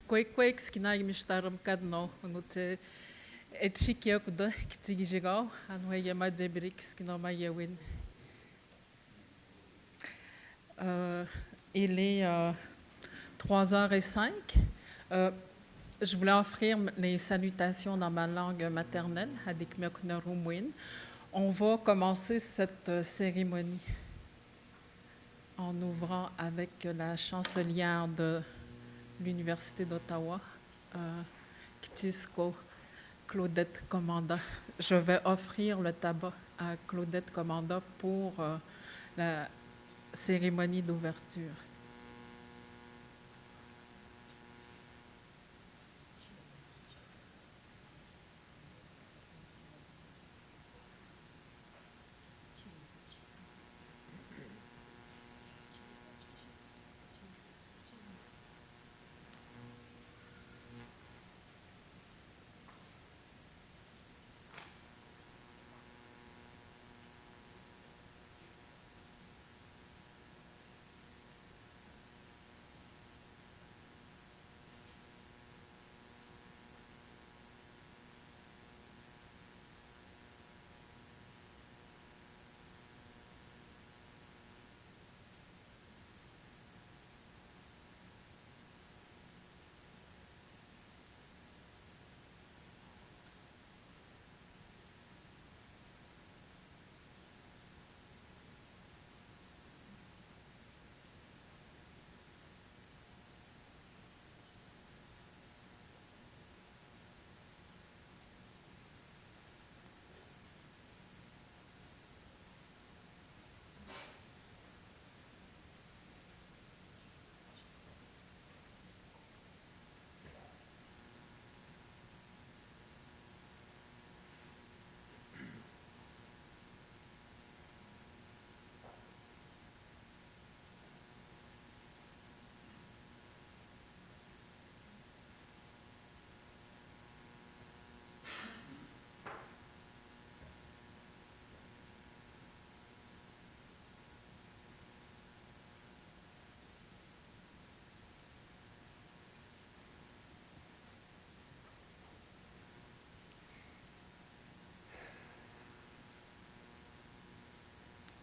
Kwek skina imishtaram kadno ngute etchikia kuda kitigijiga anwaya madebrik skina mayewin. Il est 3h05. Je voulais offrir les salutations dans ma langue maternelle, Hadik Meknerumwin. On va commencer cette cérémonie en ouvrant avec la chancelière de l'Université d'Ottawa, Kitisko Claudette Commanda. Je vais offrir le tabac à Claudette Commanda pour la cérémonie d'ouverture.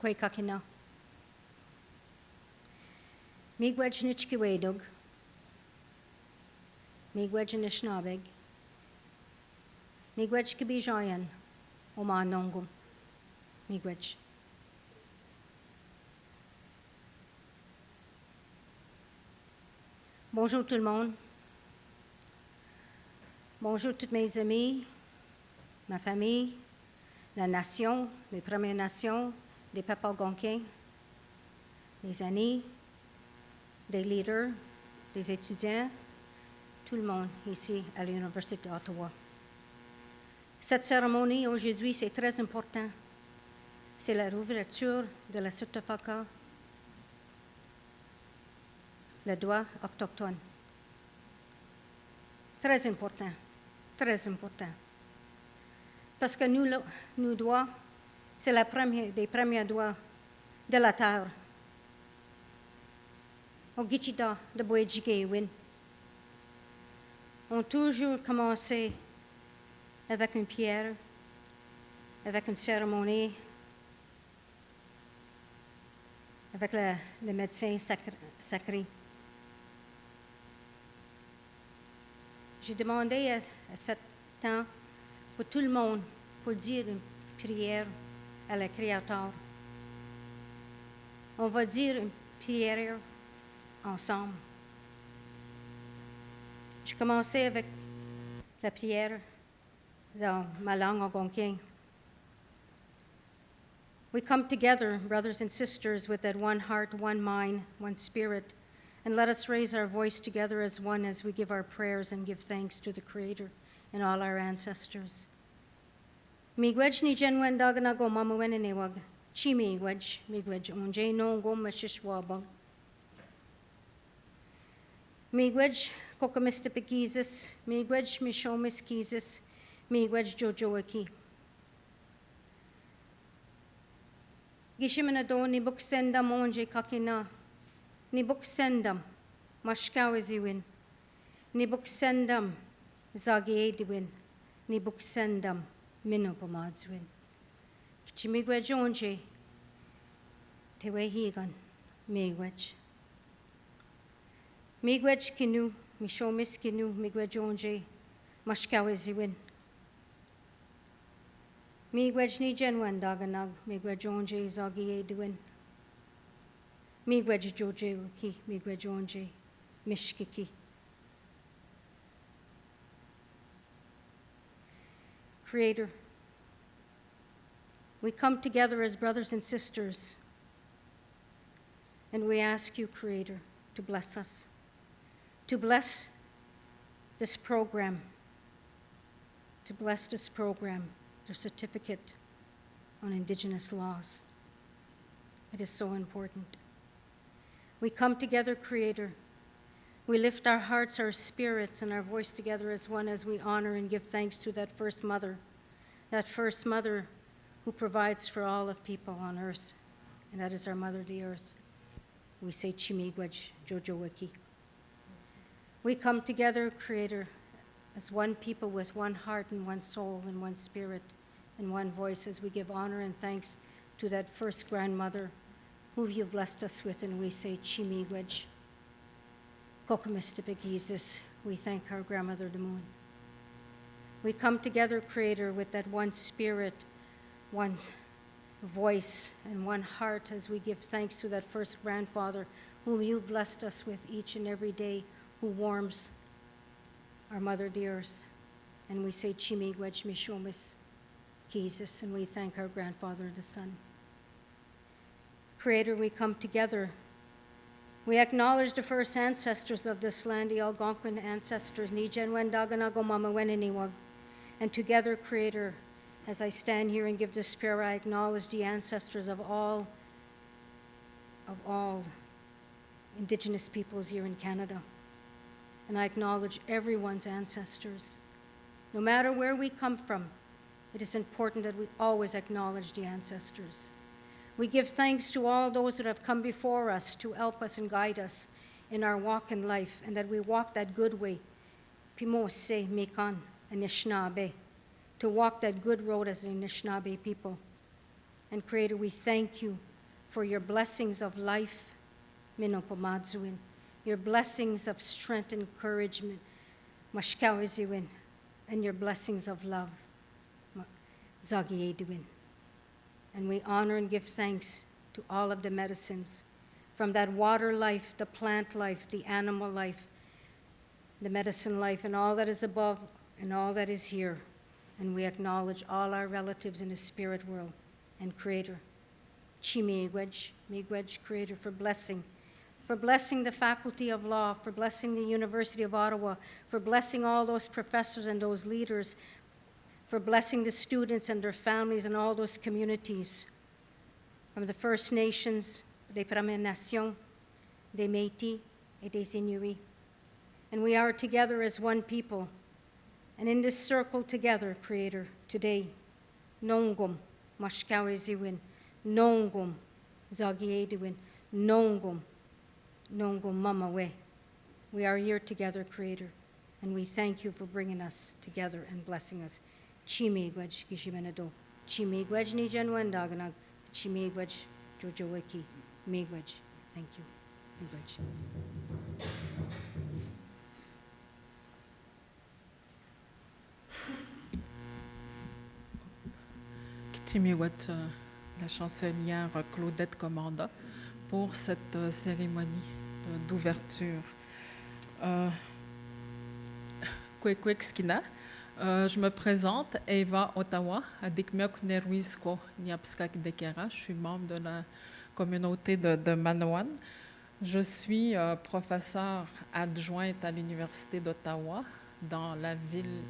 Kwei kakina. Miigwedge nitchki wedug. Miigwedge nishnabig. Miigwedge kibijayan. Oma nongum. Miigwedge. Bonjour tout le monde. Bonjour toutes mes amis, ma famille, la nation, les Premières Nations, des peuples algonquins, des amis, des leaders, des étudiants, tout le monde ici à l'Université d'Ottawa. Cette cérémonie aujourd'hui, c'est très important. C'est la réouverture de la certificat, le droit autochtone. Très important, très important. Parce que nous droits, c'est la première des premiers droits de la terre. Au Gichida de Boedjigewin, on a toujours commencé avec une pierre, avec une cérémonie, avec le médecin sacré. J'ai demandé à ce temps pour tout le monde pour dire une prière à le Créateur. On va dire une prière ensemble. Je commençais avec la prière dans ma langue algonquin. We come together, brothers and sisters, with that one heart, one mind, one spirit, and let us raise our voice together as one as we give our prayers and give thanks to the Creator and all our ancestors. Miigwedge ni jenwen dagana go mamawen inewag. Chi miigwedge onje no go mashishwabang. Miigwedge kokamista pekizis, miigwedge mishomis kizis, miigwedge jojoaki. Gishimana do ni buksendam onje kakina, ni buksendam, mashkawiziwin. Nibuksendam Zagiedwin, Nibuksendam Minopomadzwin. Kichimigwejonje, Tewehigan, Migwej. Migwej kinu, Mishomis kinu, Migwejonje, Mashkawiziwin. Migwej ni Genwan Daganag, Migwejonje Zagiedwin. Migwej Jojewki, Migwejonje, Mishkiki. Creator, we come together as brothers and sisters, and we ask you, Creator, to bless us, to bless this program, the certificate on Indigenous laws. It is so important. We come together, Creator. We lift our hearts, our spirits, and our voice together as one as we honor and give thanks to that first mother who provides for all of people on earth, and that is our Mother, the Earth. We say Chimigwej Jojowiki. We come together, Creator, as one people with one heart and one soul and one spirit and one voice as we give honor and thanks to that first grandmother who you've blessed us with, and we say Chimigwej. Jesus, we thank our grandmother, the moon. We come together, Creator, with that one spirit, one voice, and one heart as we give thanks to that first grandfather whom you've blessed us with each and every day, who warms our Mother, the Earth. And we say Chimigwej Mishomis Jesus, and we thank our grandfather, the Sun. Creator, we come together. We acknowledge the first ancestors of this land, the Algonquin ancestors, Nijenwen Daganagomamaweniniwag. And together, Creator, as I stand here and give this prayer, I acknowledge the ancestors of all Indigenous peoples here in Canada. And I acknowledge everyone's ancestors. No matter where we come from, it is important that we always acknowledge the ancestors. We give thanks to all those that have come before us to help us and guide us in our walk in life, and that we walk that good way, Pimose, Mikan, Anishinaabe, to walk that good road as the Anishinaabe people. And Creator, we thank you for your blessings of life, Minopomadzuin, your blessings of strength and encouragement, Mashkawiziwin, and your blessings of love, Zagieduin. And we honor and give thanks to all of the medicines, from that water life, the plant life, the animal life, the medicine life, and all that is above and all that is here. And we acknowledge all our relatives in the spirit world. And Creator, Chimigwej, Migwej, Creator, for blessing the faculty of law, for blessing the University of Ottawa, for blessing all those professors and those leaders, for blessing the students and their families and all those communities, from the First Nations, des Premières Nations, des Métis, et des Inuits. And we are together as one people. And in this circle together, Creator, today, Nongum, Mashkawiziwin, Nongum, Zagieduin, Nongum, Nongum Mamawe. We are here together, Creator, and we thank you for bringing us together and blessing us. Chimigwej Gishimenado, Chimigwej Nijenwen Daganag, Chimigwej Jojowiki, Migwej. Thank you. Migwej. Chimigwej, la chancelière Claudette Commanda, pour cette cérémonie d'ouverture. Kwekskina. Je me présente, Eva Ottawa, Adikmek Neruisko Niapskak Dekera. Je suis membre de la communauté de Manoan. Je suis professeure adjointe à l'Université d'Ottawa, dans la ville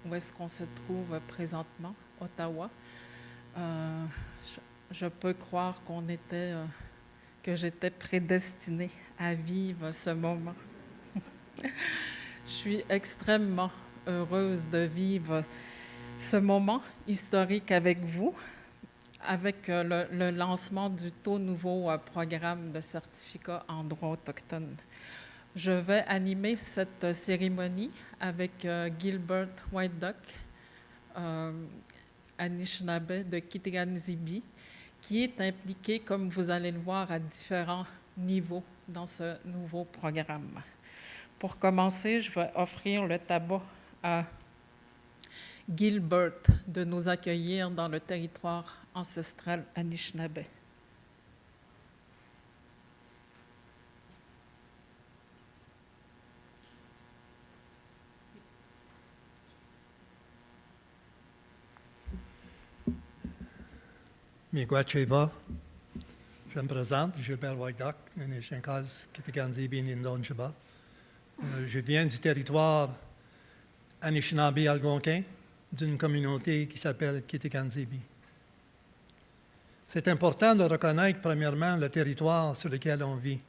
où est-ce qu'on se trouve présentement, Ottawa. Je peux croire que j'étais prédestinée à vivre ce moment. Je suis extrêmement heureuse de vivre ce moment historique avec vous, avec le lancement du tout nouveau programme de certificat en droit autochtone. Je vais animer cette cérémonie avec Gilbert White Duck, Anishinaabe de Kitigan-Zibi, qui est impliqué, comme vous allez le voir, à différents niveaux dans ce nouveau programme. Pour commencer, je vais offrir le tabac à Gilbert de nous accueillir dans le territoire ancestral Anishinaabe. Miigwecheva, je me présente, Gilbert White-Duck, Nishinkas, Kitigan-Zibi, Nindonjiba. Je viens du territoire Anishinaabe-Algonquin, d'une communauté qui s'appelle Kitigan-Zibi. C'est important de reconnaître, premièrement, le territoire sur lequel on vit.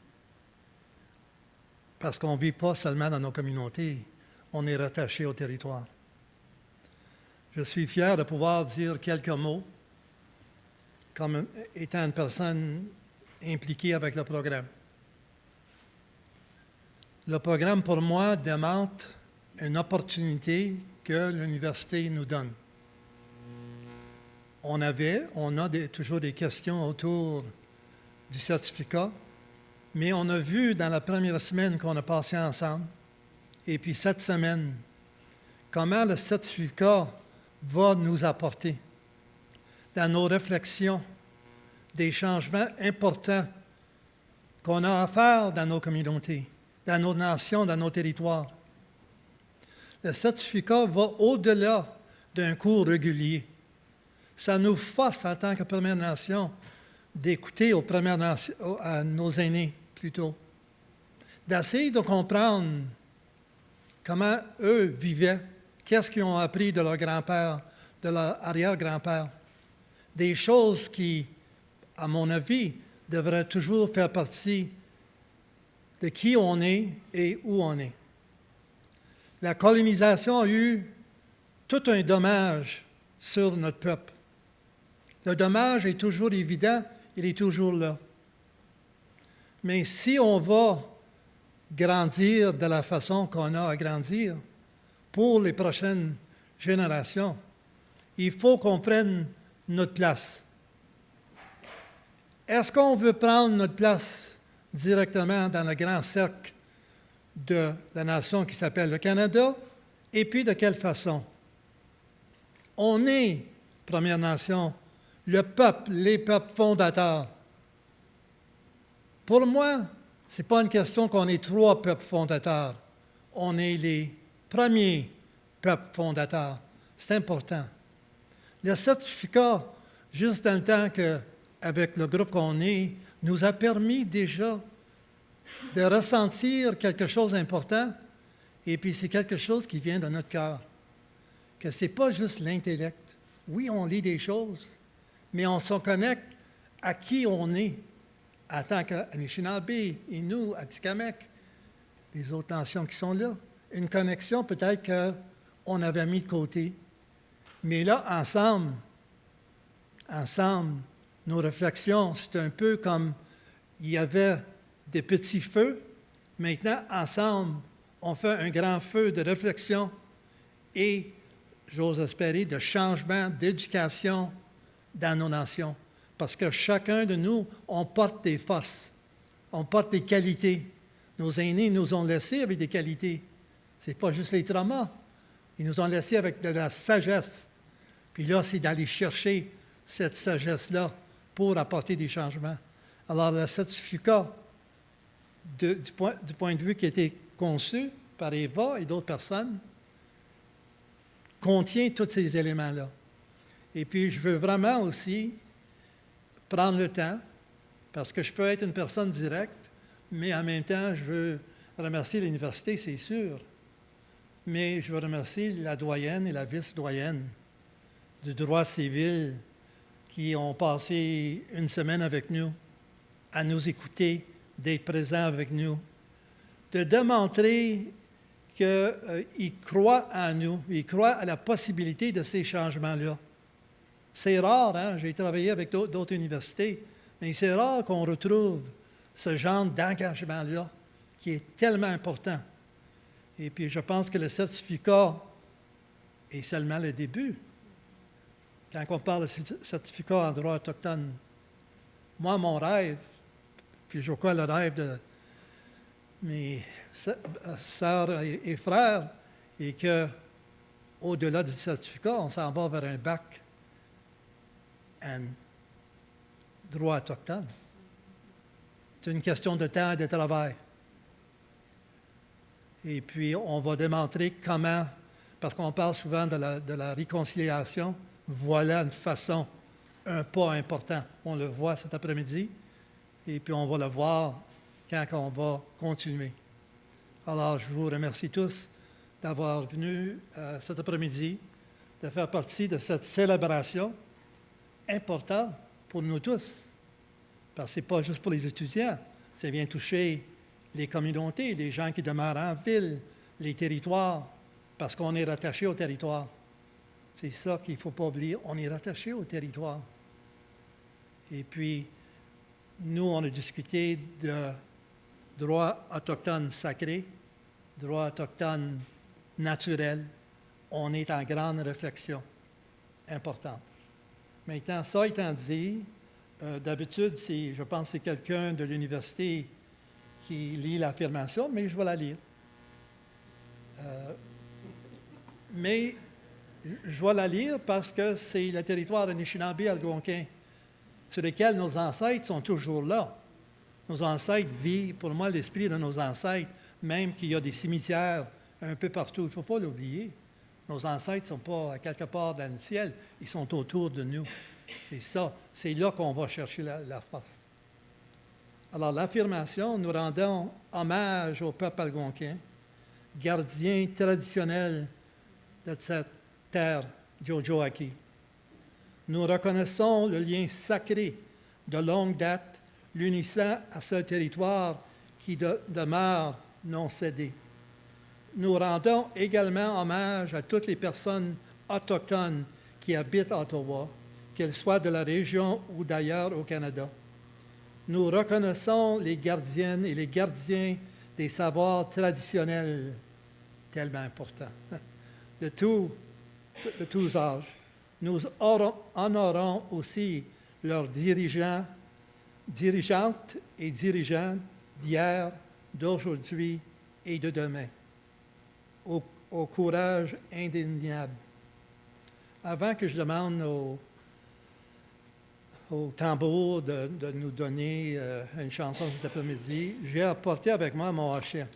Parce qu'on ne vit pas seulement dans nos communautés, on est rattaché au territoire. Je suis fier de pouvoir dire quelques mots comme étant une personne impliquée avec le programme. Le programme, pour moi, démontre une opportunité que l'université nous donne. On a toujours des questions autour du certificat, mais on a vu dans la première semaine qu'on a passée ensemble, et puis cette semaine, comment le certificat va nous apporter dans nos réflexions, des changements importants qu'on a à faire dans nos communautés, dans nos nations, dans nos territoires. Le certificat va au-delà d'un cours régulier. Ça nous force, en tant que Première Nation, d'écouter à nos aînés, plutôt, d'essayer de comprendre comment eux vivaient, qu'est-ce qu'ils ont appris de leur grand-père, de leur arrière-grand-père. Des choses qui, à mon avis, devraient toujours faire partie de qui on est et où on est. La colonisation a eu tout un dommage sur notre peuple. Le dommage est toujours évident, il est toujours là. Mais si on va grandir de la façon qu'on a à grandir pour les prochaines générations, il faut qu'on prenne notre place. Est-ce qu'on veut prendre notre place directement dans le grand cercle de la nation qui s'appelle le Canada? Et puis de quelle façon? On est, Première Nation, le peuple, les peuples fondateurs. Pour moi, ce n'est pas une question qu'on est 3 peuples fondateurs. On est les premiers peuples fondateurs. C'est important. Le certificat, juste dans le temps qu'avec le groupe qu'on est, nous a permis déjà de ressentir quelque chose d'important, et puis c'est quelque chose qui vient de notre cœur. Que ce n'est pas juste l'intellect. Oui, on lit des choses, mais on se connecte à qui on est en tant qu'Anishinaabe, Innu, Atikamekw, les autres nations qui sont là. Une connexion peut-être qu'on avait mis de côté. Mais là, ensemble, nos réflexions, c'est un peu comme il y avait des petits feux. Maintenant, ensemble, on fait un grand feu de réflexion et, j'ose espérer, de changement, d'éducation dans nos nations. Parce que chacun de nous, on porte des forces, on porte des qualités. Nos aînés nous ont laissés avec des qualités. Ce n'est pas juste les traumas. Ils nous ont laissés avec de la sagesse. Puis là, c'est d'aller chercher cette sagesse-là pour apporter des changements. Alors, le certificat, du point de vue qui a été conçu par Eva et d'autres personnes, contient tous ces éléments-là. Et puis, je veux vraiment aussi prendre le temps, parce que je peux être une personne directe, mais en même temps, je veux remercier l'université, c'est sûr, mais je veux remercier la doyenne et la vice-doyenne du droit civil qui ont passé une semaine avec nous, à nous écouter, d'être présents avec nous, de démontrer qu'ils croient en nous, ils croient à la possibilité de ces changements-là. C'est rare, hein? J'ai travaillé avec d'autres universités, mais c'est rare qu'on retrouve ce genre d'engagement-là qui est tellement important. Et puis, je pense que le certificat est seulement le début. Quand on parle de certificat en droit autochtone, moi, mon rêve, puis je crois le rêve de mes sœurs et frères, est que, au-delà du certificat, on s'en va vers un bac en droit autochtone. C'est une question de temps et de travail. Et puis, on va démontrer comment, parce qu'on parle souvent de la réconciliation, voilà une façon, un pas important. On le voit cet après-midi, et puis on va le voir quand on va continuer. Alors, je vous remercie tous d'avoir venu cet après-midi, de faire partie de cette célébration importante pour nous tous. Parce que ce n'est pas juste pour les étudiants, ça vient toucher les communautés, les gens qui demeurent en ville, les territoires, parce qu'on est rattaché au territoire. C'est ça qu'il ne faut pas oublier, on est rattaché au territoire. Et puis, nous, on a discuté de droit autochtone sacré, droit autochtone naturel. On est en grande réflexion importante. Maintenant, ça étant dit, d'habitude, je pense que c'est quelqu'un de l'université qui lit l'affirmation, mais je vais la lire. Mais je vais la lire parce que c'est le territoire Anishinaabe-Algonquin sur lequel nos ancêtres sont toujours là. Nos ancêtres vivent, pour moi, l'esprit de nos ancêtres, même qu'il y a des cimetières un peu partout. Il ne faut pas l'oublier. Nos ancêtres ne sont pas à quelque part dans le ciel, ils sont autour de nous. C'est ça, c'est là qu'on va chercher la force. Alors, l'affirmation, nous rendons hommage au peuple algonquin, gardien traditionnel de cette terre Tiohtià:ke. Nous reconnaissons le lien sacré de longue date l'unissant à ce territoire qui demeure non cédé. Nous rendons également hommage à toutes les personnes autochtones qui habitent Ottawa, qu'elles soient de la région ou d'ailleurs au Canada. Nous reconnaissons les gardiennes et les gardiens des savoirs traditionnels, tellement importants, de tous âges. Nous honorons aussi leurs dirigeants, dirigeantes et dirigeants d'hier, d'aujourd'hui et de demain, au courage indéniable. Avant que je demande au tambour de nous donner une chanson cet après-midi, j'ai apporté avec moi mon hochet.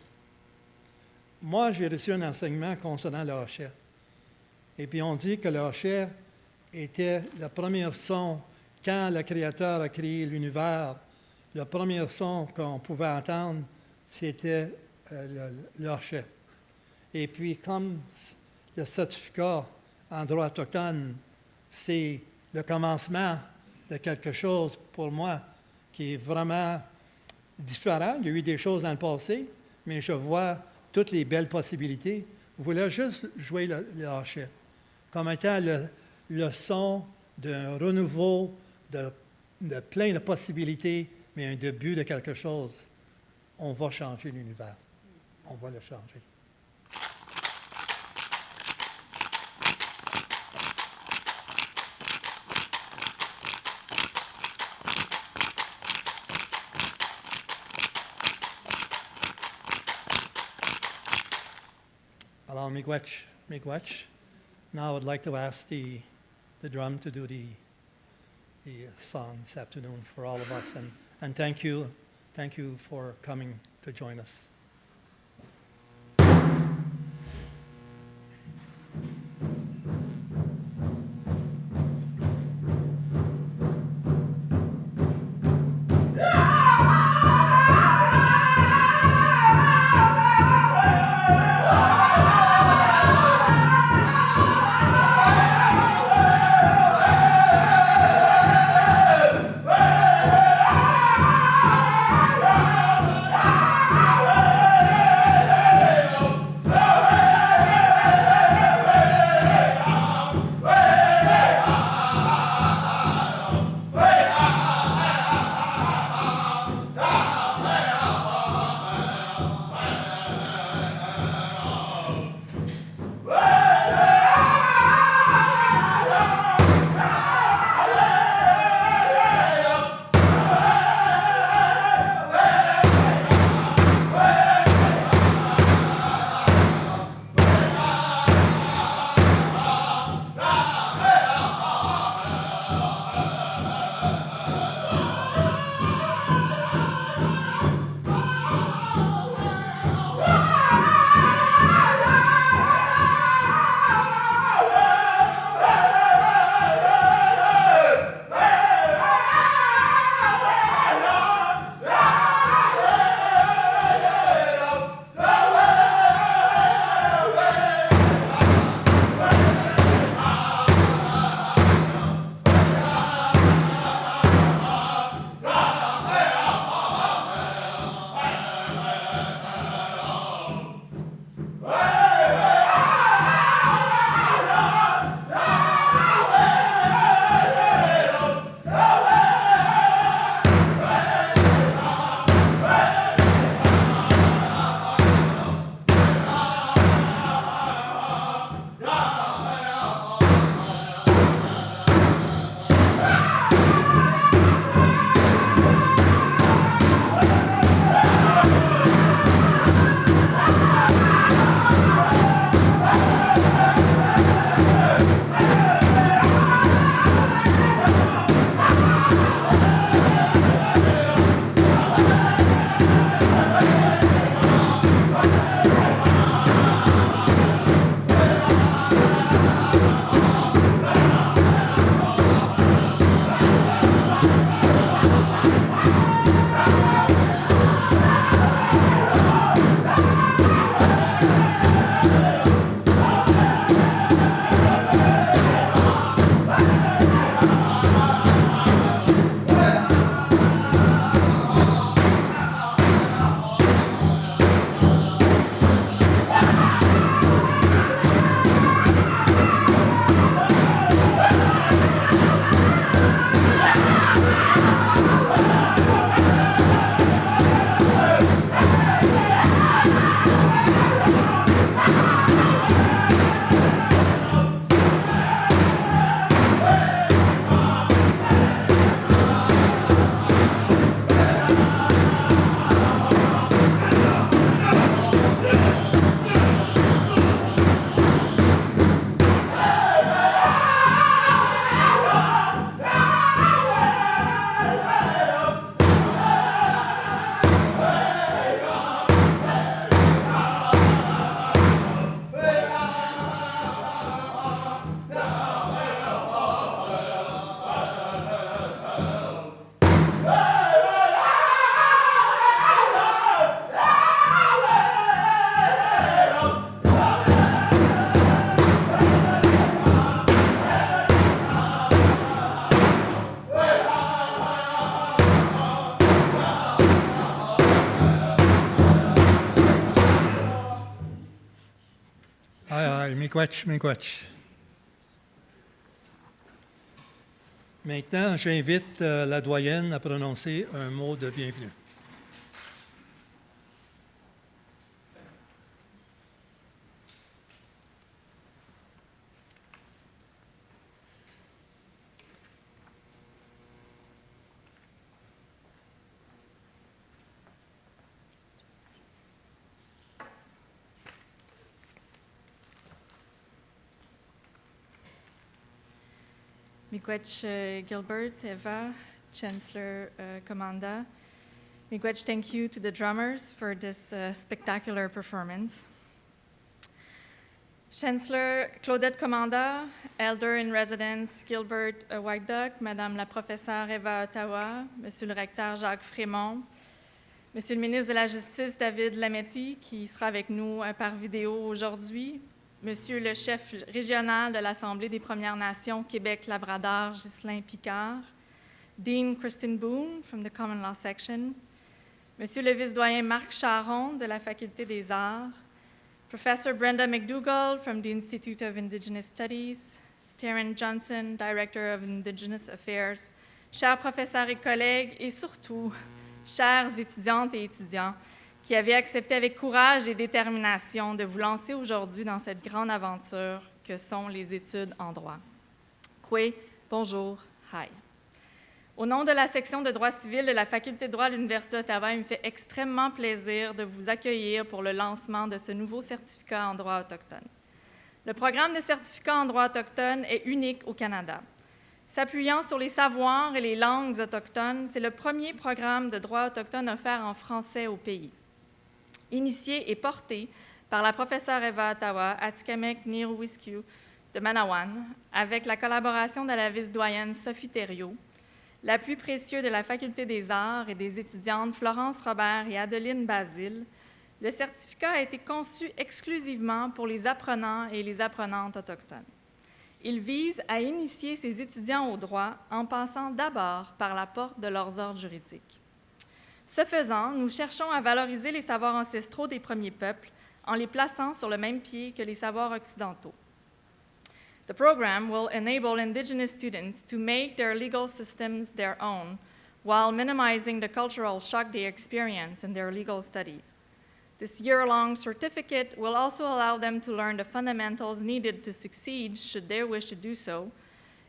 Moi, j'ai reçu un enseignement concernant le hochet. Et puis on dit que le hochet était le premier son, quand le Créateur a créé l'univers, le premier son qu'on pouvait entendre, c'était le hochet. Et puis, comme le certificat en droit autochtone, c'est le commencement de quelque chose, pour moi, qui est vraiment différent. Il y a eu des choses dans le passé, mais je vois toutes les belles possibilités. Vous voulez juste jouer le hochet comme étant le son d'un renouveau, de plein de possibilités, mais un début de quelque chose. On va changer l'univers. On va le changer. Alors, miigwech. Now I would like to ask the drum to do the song this afternoon for all of us. And thank you for coming to join us. Ah! Aye, aye, miigwech, miigwech. Maintenant, j'invite la doyenne à prononcer un mot de bienvenue. Miigwech Gilbert, Eva, Chancellor Commanda. Miigwech, thank you to the drummers for this spectacular performance. Chancellor Claudette Commanda, Elder in Residence Gilbert White Duck, Madame la professeure Eva Ottawa, Monsieur le recteur Jacques Frémont, Monsieur le ministre de la Justice David Lametti, qui sera avec nous par vidéo aujourd'hui, Monsieur le chef régional de l'Assemblée des Premières Nations Québec-Labrador, Ghislain Picard, Dean Kristen Boone from the Common Law Section, Monsieur le vice-doyen Marc Charon de la Faculté des Arts, Professor Brenda McDougall from the Institute of Indigenous Studies, Taryn Johnson, Director of Indigenous Affairs, chers professeurs et collègues, et surtout, chères étudiantes et étudiants, qui avez accepté avec courage et détermination de vous lancer aujourd'hui dans cette grande aventure que sont les études en droit. Kwe, bonjour, hi. Au nom de la section de droit civil de la Faculté de droit à l'Université d'Ottawa, il me fait extrêmement plaisir de vous accueillir pour le lancement de ce nouveau certificat en droit autochtone. Le programme de certificat en droit autochtone est unique au Canada. S'appuyant sur les savoirs et les langues autochtones, c'est le premier programme de droit autochtone offert en français au pays. Initié et porté par la professeure Eva Ottawa, Atikamek Niruwisku de Manawan, avec la collaboration de la vice-doyenne Sophie Thériault, l'appui précieux de la Faculté des Arts et des étudiantes Florence Robert et Adeline Basile, le certificat a été conçu exclusivement pour les apprenants et les apprenantes autochtones. Il vise à initier ces étudiants au droit en passant d'abord par la porte de leurs ordres juridiques. Ce faisant, nous cherchons à valoriser les savoirs ancestraux des premiers peuples en les plaçant sur le même pied que les savoirs occidentaux. The program will enable Indigenous students to make their legal systems their own while minimizing the cultural shock they experience in their legal studies. This year-long certificate will also allow them to learn the fundamentals needed to succeed, should they wish to do so,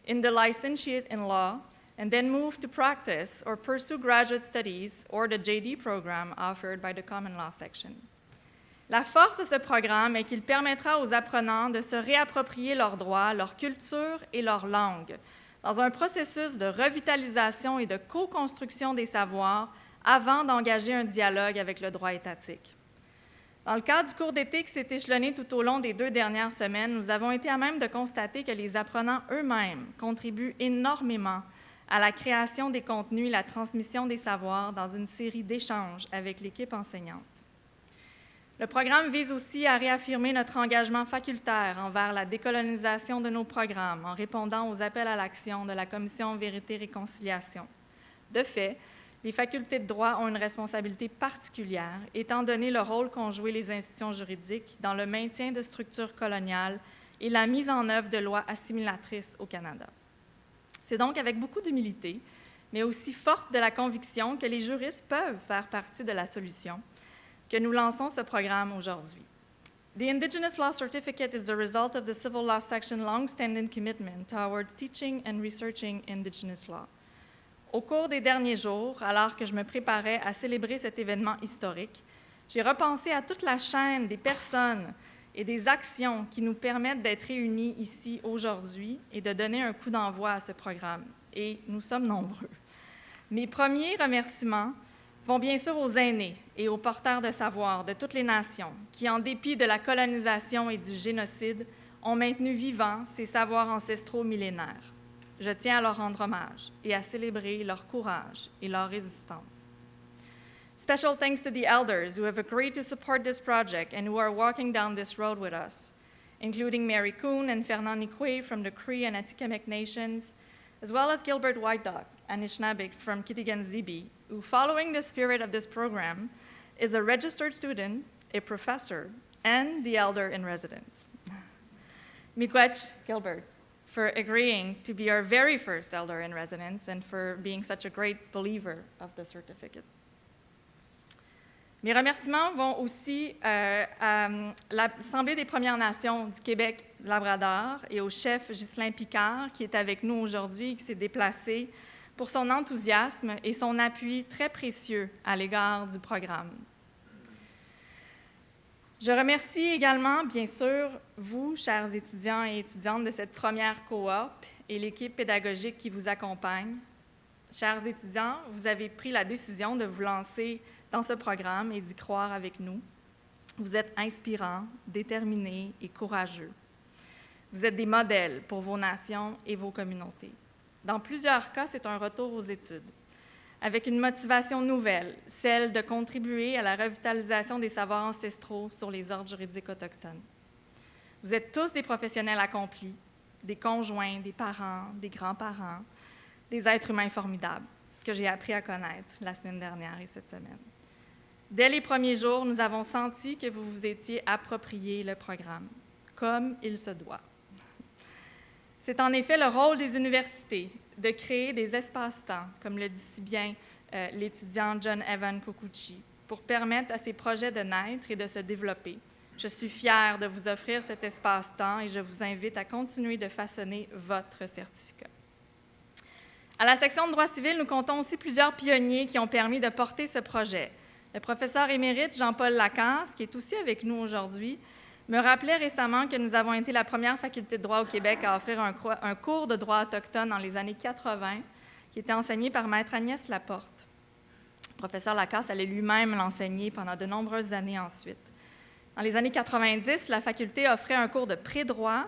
in the licentiate in law, and then move to practice or pursue graduate studies or the JD program offered by the Common Law Section. La force de ce programme est qu'il permettra aux apprenants de se réapproprier leurs droits, leur culture et leur langue, dans un processus de revitalisation et de co-construction des savoirs avant d'engager un dialogue avec le droit étatique. Dans le cadre du cours d'été qui s'est échelonné tout au long des 2 dernières semaines, nous avons été à même de constater que les apprenants eux-mêmes contribuent énormément à la création des contenus et la transmission des savoirs dans une série d'échanges avec l'équipe enseignante. Le programme vise aussi à réaffirmer notre engagement facultaire envers la décolonisation de nos programmes en répondant aux appels à l'action de la Commission Vérité-Réconciliation. De fait, les facultés de droit ont une responsabilité particulière, étant donné le rôle qu'ont joué les institutions juridiques dans le maintien de structures coloniales et la mise en œuvre de lois assimilatrices au Canada. C'est donc avec beaucoup d'humilité, mais aussi forte de la conviction que les juristes peuvent faire partie de la solution, que nous lançons ce programme aujourd'hui. The Indigenous Law Certificate is the result of the Civil Law Section long-standing commitment towards teaching and researching Indigenous law. Au cours des derniers jours, alors que je me préparais à célébrer cet événement historique, j'ai repensé à toute la chaîne des personnes et des actions qui nous permettent d'être réunis ici aujourd'hui et de donner un coup d'envoi à ce programme. Et nous sommes nombreux. Mes premiers remerciements vont bien sûr aux aînés et aux porteurs de savoir de toutes les nations qui, en dépit de la colonisation et du génocide, ont maintenu vivants ces savoirs ancestraux millénaires. Je tiens à leur rendre hommage et à célébrer leur courage et leur résistance. Special thanks to the elders who have agreed to support this project and who are walking down this road with us, including Mary Kuhn and Fernand Nikwe from the Cree and Atikamekw Nations, as well as Gilbert White Duck and Anishinaabe from Kitigan Zibi, who, following the spirit of this program, is a registered student, a professor, and the elder in residence. Miigwech Gilbert, for agreeing to be our very first elder in residence and for being such a great believer of the certificate. Mes remerciements vont aussi à l'Assemblée des Premières Nations du Québec-Labrador et au chef Ghislain Picard, qui est avec nous aujourd'hui et qui s'est déplacé pour son enthousiasme et son appui très précieux à l'égard du programme. Je remercie également, bien sûr, vous, chers étudiants et étudiantes de cette première cohorte et l'équipe pédagogique qui vous accompagne. Chers étudiants, vous avez pris la décision de vous lancer dans ce programme et d'y croire avec nous. Vous êtes inspirants, déterminés et courageux. Vous êtes des modèles pour vos nations et vos communautés. Dans plusieurs cas, c'est un retour aux études, avec une motivation nouvelle, celle de contribuer à la revitalisation des savoirs ancestraux sur les ordres juridiques autochtones. Vous êtes tous des professionnels accomplis, des conjoints, des parents, des grands-parents, des êtres humains formidables que j'ai appris à connaître la semaine dernière et cette semaine. Dès les premiers jours, nous avons senti que vous vous étiez approprié le programme, comme il se doit. C'est en effet le rôle des universités de créer des espaces-temps, comme le dit si bien l'étudiant John Evan Kokuchi, pour permettre à ces projets de naître et de se développer. Je suis fière de vous offrir cet espace-temps et je vous invite à continuer de façonner votre certificat. À la section de droit civil, nous comptons aussi plusieurs pionniers qui ont permis de porter ce projet. Le professeur émérite Jean-Paul Lacasse, qui est aussi avec nous aujourd'hui, me rappelait récemment que nous avons été la première faculté de droit au Québec à offrir un cours de droit autochtone dans les années 80, qui était enseigné par Maître Agnès Laporte. Le professeur Lacasse allait lui-même l'enseigner pendant de nombreuses années ensuite. Dans les années 90, la faculté offrait un cours de pré-droit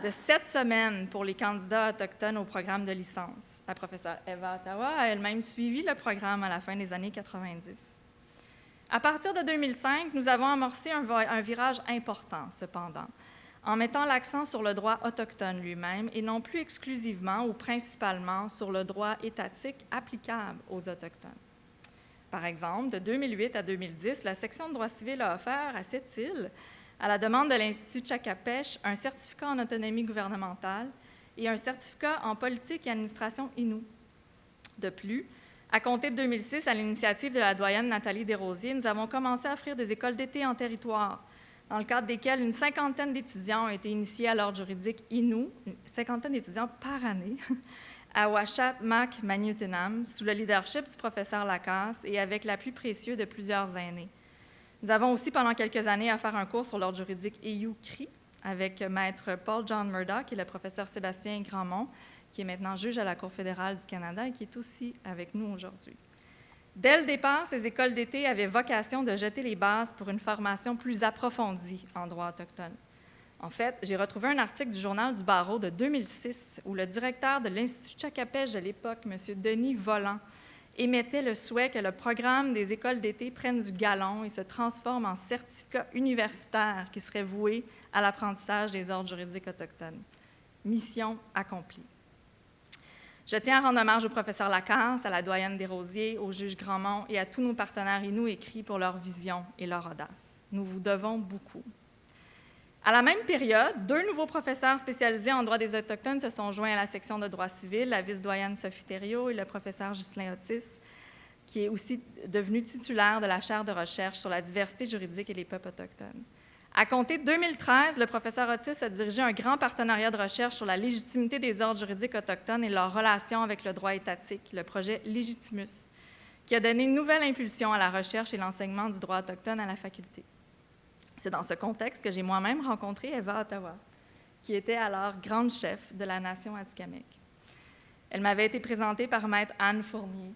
de 7 semaines pour les candidats autochtones au programme de licence. La professeure Eva Ottawa a elle-même suivi le programme à la fin des années 90. À partir de 2005, nous avons amorcé un virage important, cependant, en mettant l'accent sur le droit autochtone lui-même et non plus exclusivement ou principalement sur le droit étatique applicable aux Autochtones. Par exemple, de 2008 à 2010, la section de droit civil a offert à cette île, à la demande de l'Institut Tchakapesh, un certificat en autonomie gouvernementale et un certificat en politique et administration Innu. De plus, à compter de 2006, à l'initiative de la doyenne Nathalie Desrosiers, nous avons commencé à offrir des écoles d'été en territoire, dans le cadre desquelles une cinquantaine d'étudiants ont été initiés à l'ordre juridique Innu, une cinquantaine d'étudiants par année, à Uashat Mak Maniutenam, sous le leadership du professeur Lacasse et avec l'appui précieux de plusieurs aînés. Nous avons aussi, pendant quelques années, offert un cours sur l'ordre juridique EU-CRI avec maître Paul John Murdoch et le professeur Sébastien Grandmont, qui est maintenant juge à la Cour fédérale du Canada et qui est aussi avec nous aujourd'hui. Dès le départ, ces écoles d'été avaient vocation de jeter les bases pour une formation plus approfondie en droit autochtone. En fait, j'ai retrouvé un article du Journal du barreau de 2006 où le directeur de l'Institut Tchakapesh de l'époque, M. Denis Volant, émettait le souhait que le programme des écoles d'été prenne du galon et se transforme en certificat universitaire qui serait voué à l'apprentissage des ordres juridiques autochtones. Mission accomplie. Je tiens à rendre hommage au professeur Lacasse, à la doyenne Desrosiers, au juge Grandmont et à tous nos partenaires Innu écrits pour leur vision et leur audace. Nous vous devons beaucoup. À la même période, 2 nouveaux professeurs spécialisés en droit des Autochtones se sont joints à la section de droit civil, la vice-doyenne Sophie Thériault et le professeur Ghislain Otis, qui est aussi devenu titulaire de la chaire de recherche sur la diversité juridique et les peuples autochtones. À compter de 2013, le professeur Otis a dirigé un grand partenariat de recherche sur la légitimité des ordres juridiques autochtones et leur relation avec le droit étatique, le projet Légitimus, qui a donné une nouvelle impulsion à la recherche et l'enseignement du droit autochtone à la faculté. C'est dans ce contexte que j'ai moi-même rencontré Eva Ottawa, qui était alors grande chef de la nation Atikamekw. Elle m'avait été présentée par maître Anne Fournier,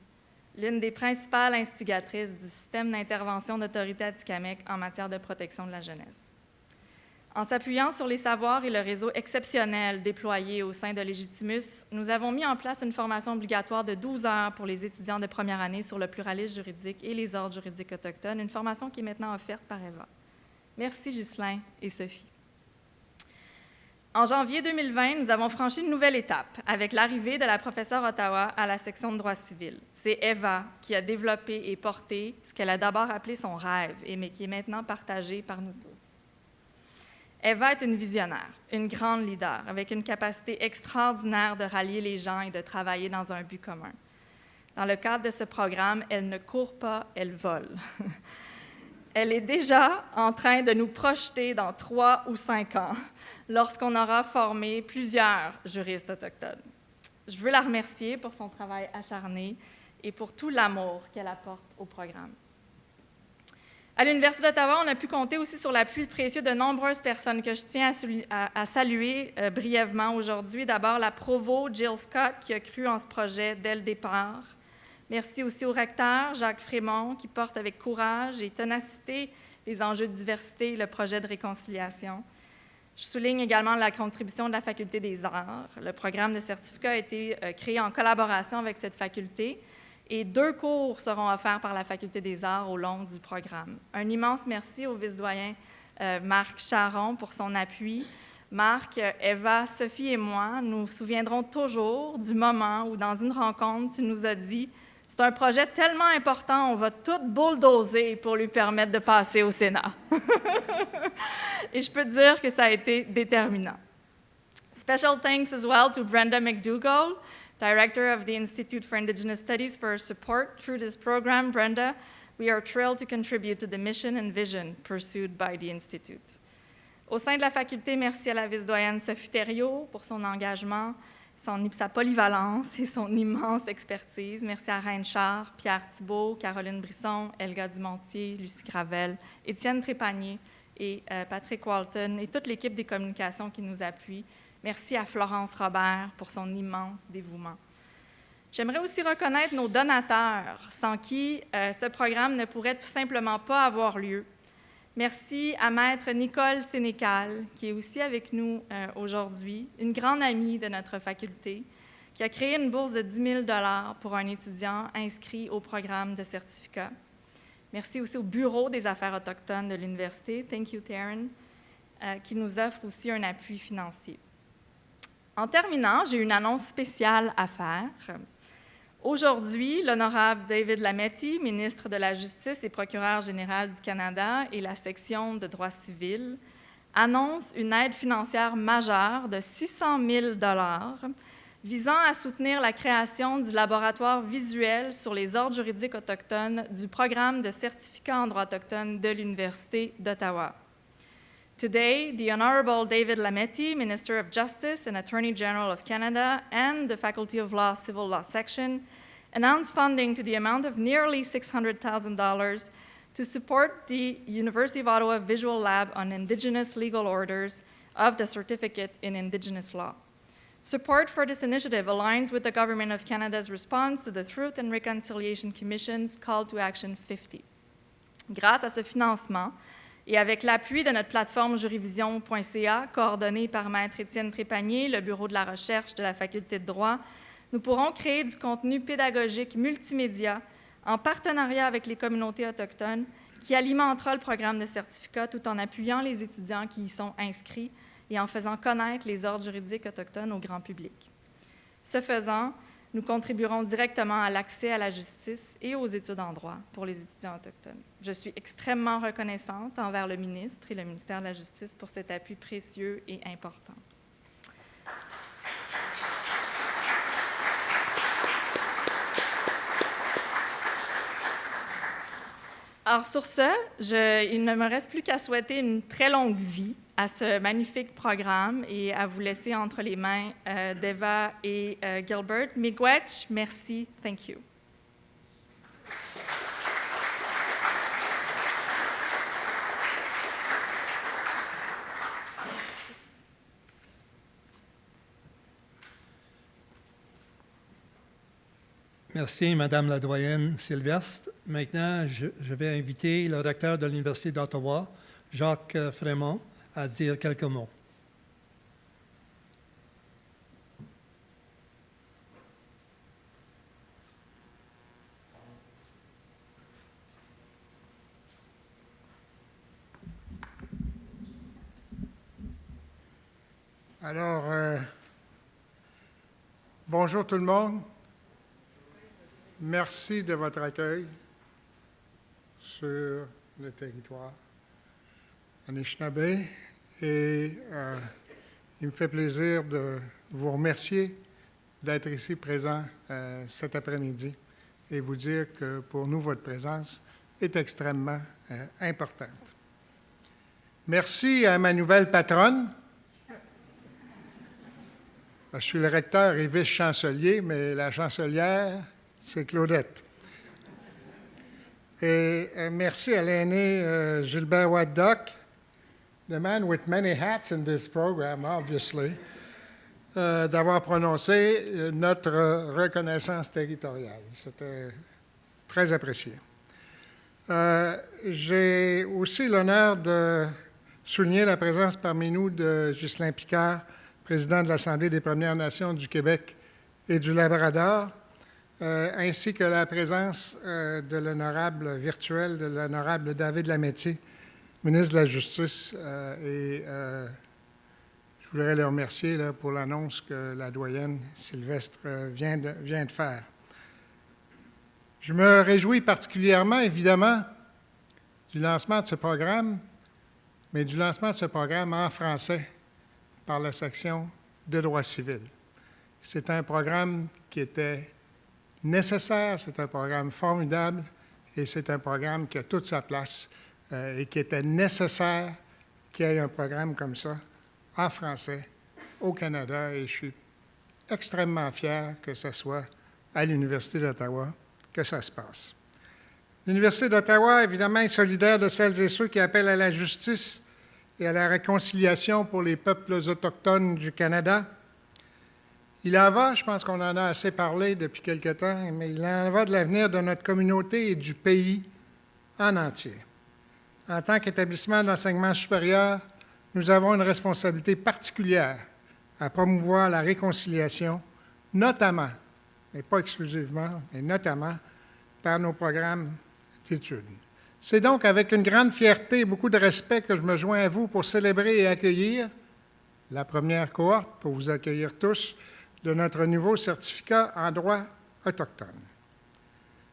l'une des principales instigatrices du système d'intervention d'autorité Atikamekw en matière de protection de la jeunesse. En s'appuyant sur les savoirs et le réseau exceptionnel déployé au sein de Légitimus, nous avons mis en place une formation obligatoire de 12 heures pour les étudiants de première année sur le pluralisme juridique et les ordres juridiques autochtones, une formation qui est maintenant offerte par Eva. Merci Ghislain et Sophie. En janvier 2020, nous avons franchi une nouvelle étape avec l'arrivée de la professeure Ottawa à la section de droit civil. C'est Eva qui a développé et porté ce qu'elle a d'abord appelé son rêve, mais qui est maintenant partagé par nous tous. Eva est une visionnaire, une grande leader, avec une capacité extraordinaire de rallier les gens et de travailler dans un but commun. Dans le cadre de ce programme, elle ne court pas, elle vole. Elle est déjà en train de nous projeter dans 3 ou 5 ans, lorsqu'on aura formé plusieurs juristes autochtones. Je veux la remercier pour son travail acharné et pour tout l'amour qu'elle apporte au programme. À l'Université d'Ottawa, on a pu compter aussi sur l'appui précieux de nombreuses personnes que je tiens à saluer brièvement aujourd'hui. D'abord, la provo Jill Scott, qui a cru en ce projet dès le départ. Merci aussi au recteur, Jacques Frémont, qui porte avec courage et ténacité les enjeux de diversité et le projet de réconciliation. Je souligne également la contribution de la Faculté des arts. Le programme de certificat a été créé en collaboration avec cette faculté et 2 cours seront offerts par la Faculté des arts au long du programme. Un immense merci au vice-doyen Marc Charon pour son appui. Marc, Eva, Sophie et moi nous souviendrons toujours du moment où, dans une rencontre, tu nous as dit « C'est un projet tellement important, on va tout bulldozer pour lui permettre de passer au Sénat. » Et je peux te dire que ça a été déterminant. Special thanks as well to Brenda McDougall, Director of the Institute for Indigenous Studies, for her support through this program. Brenda, we are thrilled to contribute to the mission and vision pursued by the Institute. Au sein de la faculté, merci à la vice-doyenne Sophie Thériault pour son engagement, sa polyvalence et son immense expertise. Merci à Reine Char, Pierre Thibault, Caroline Brisson, Elga Dumontier, Lucie Gravel, Étienne Trépanier et Patrick Walton et toute l'équipe des communications qui nous appuie. Merci à Florence Robert pour son immense dévouement. J'aimerais aussi reconnaître nos donateurs, sans qui ce programme ne pourrait tout simplement pas avoir lieu. Merci à Maître Nicole Sénécal, qui est aussi avec nous aujourd'hui, une grande amie de notre faculté, qui a créé une bourse de 10 000 $ pour un étudiant inscrit au programme de certificat. Merci aussi au Bureau des affaires autochtones de l'Université, thank you Taryn, qui nous offre aussi un appui financier. En terminant, j'ai une annonce spéciale à faire. Aujourd'hui, l'honorable David Lametti, ministre de la Justice et procureur général du Canada et la section de droit civil, annonce une aide financière majeure de 600 000 $ visant à soutenir la création du laboratoire visuel sur les ordres juridiques autochtones du programme de certificat en droit autochtone de l'Université d'Ottawa. Today, the Honorable David Lametti, Minister of Justice and Attorney General of Canada, and the Faculty of Law Civil Law Section announced funding to the amount of nearly $600,000 to support the University of Ottawa Visual Lab on Indigenous Legal Orders of the Certificate in Indigenous Law. Support for this initiative aligns with the Government of Canada's response to the Truth and Reconciliation Commission's Call to Action 50. Grâce à ce financement, et avec l'appui de notre plateforme jurivision.ca, coordonnée par Maître Étienne Trépanier, le Bureau de la recherche de la Faculté de droit, nous pourrons créer du contenu pédagogique multimédia en partenariat avec les communautés autochtones qui alimentera le programme de certificat tout en appuyant les étudiants qui y sont inscrits et en faisant connaître les ordres juridiques autochtones au grand public. Ce faisant, nous contribuerons directement à l'accès à la justice et aux études en droit pour les étudiants autochtones. Je suis extrêmement reconnaissante envers le ministre et le ministère de la Justice pour cet appui précieux et important. Alors sur ce, il ne me reste plus qu'à souhaiter une très longue vie à ce magnifique programme et à vous laisser entre les mains d'Eva et Gilbert. Miigwech, merci, thank you. Merci, Madame la doyenne Sylvestre. Maintenant, je vais inviter le recteur de l'Université d'Ottawa, Jacques Frémont, à dire quelques mots. Alors, bonjour tout le monde. Merci de votre accueil sur le territoire Anishinaabe et il me fait plaisir de vous remercier d'être ici présent cet après-midi et vous dire que pour nous, votre présence est extrêmement importante. Merci à ma nouvelle patronne. Je suis le recteur et vice-chancelier, mais la chancelière, c'est Claudette. Et merci à l'aîné Gilbert White Duck, the man with many hats in this program, obviously, d'avoir prononcé notre reconnaissance territoriale. C'était très apprécié. J'ai aussi l'honneur de souligner la présence parmi nous de Ghislain Picard, président de l'Assemblée des Premières Nations du Québec et du Labrador, ainsi que la présence de l'honorable virtuel, de l'honorable David Lametti, ministre de la Justice, et je voudrais le remercier là, pour l'annonce que la doyenne Sylvestre vient de faire. Je me réjouis particulièrement, évidemment, du lancement de ce programme, mais du lancement de ce programme en français par la section de droit civil. C'est un programme qui était nécessaire, c'est un programme formidable et c'est un programme qui a toute sa place et qui était nécessaire qu'il y ait un programme comme ça en français au Canada et je suis extrêmement fier que ce soit à l'Université d'Ottawa que ça se passe. L'Université d'Ottawa, évidemment, est solidaire de celles et ceux qui appellent à la justice et à la réconciliation pour les peuples autochtones du Canada. Il en va, je pense qu'on en a assez parlé depuis quelque temps, mais il en va de l'avenir de notre communauté et du pays en entier. En tant qu'établissement d'enseignement supérieur, nous avons une responsabilité particulière à promouvoir la réconciliation, notamment, mais pas exclusivement, mais notamment par nos programmes d'études. C'est donc avec une grande fierté et beaucoup de respect que je me joins à vous pour célébrer et accueillir la première cohorte, pour vous accueillir tous, de notre nouveau certificat en droit autochtone.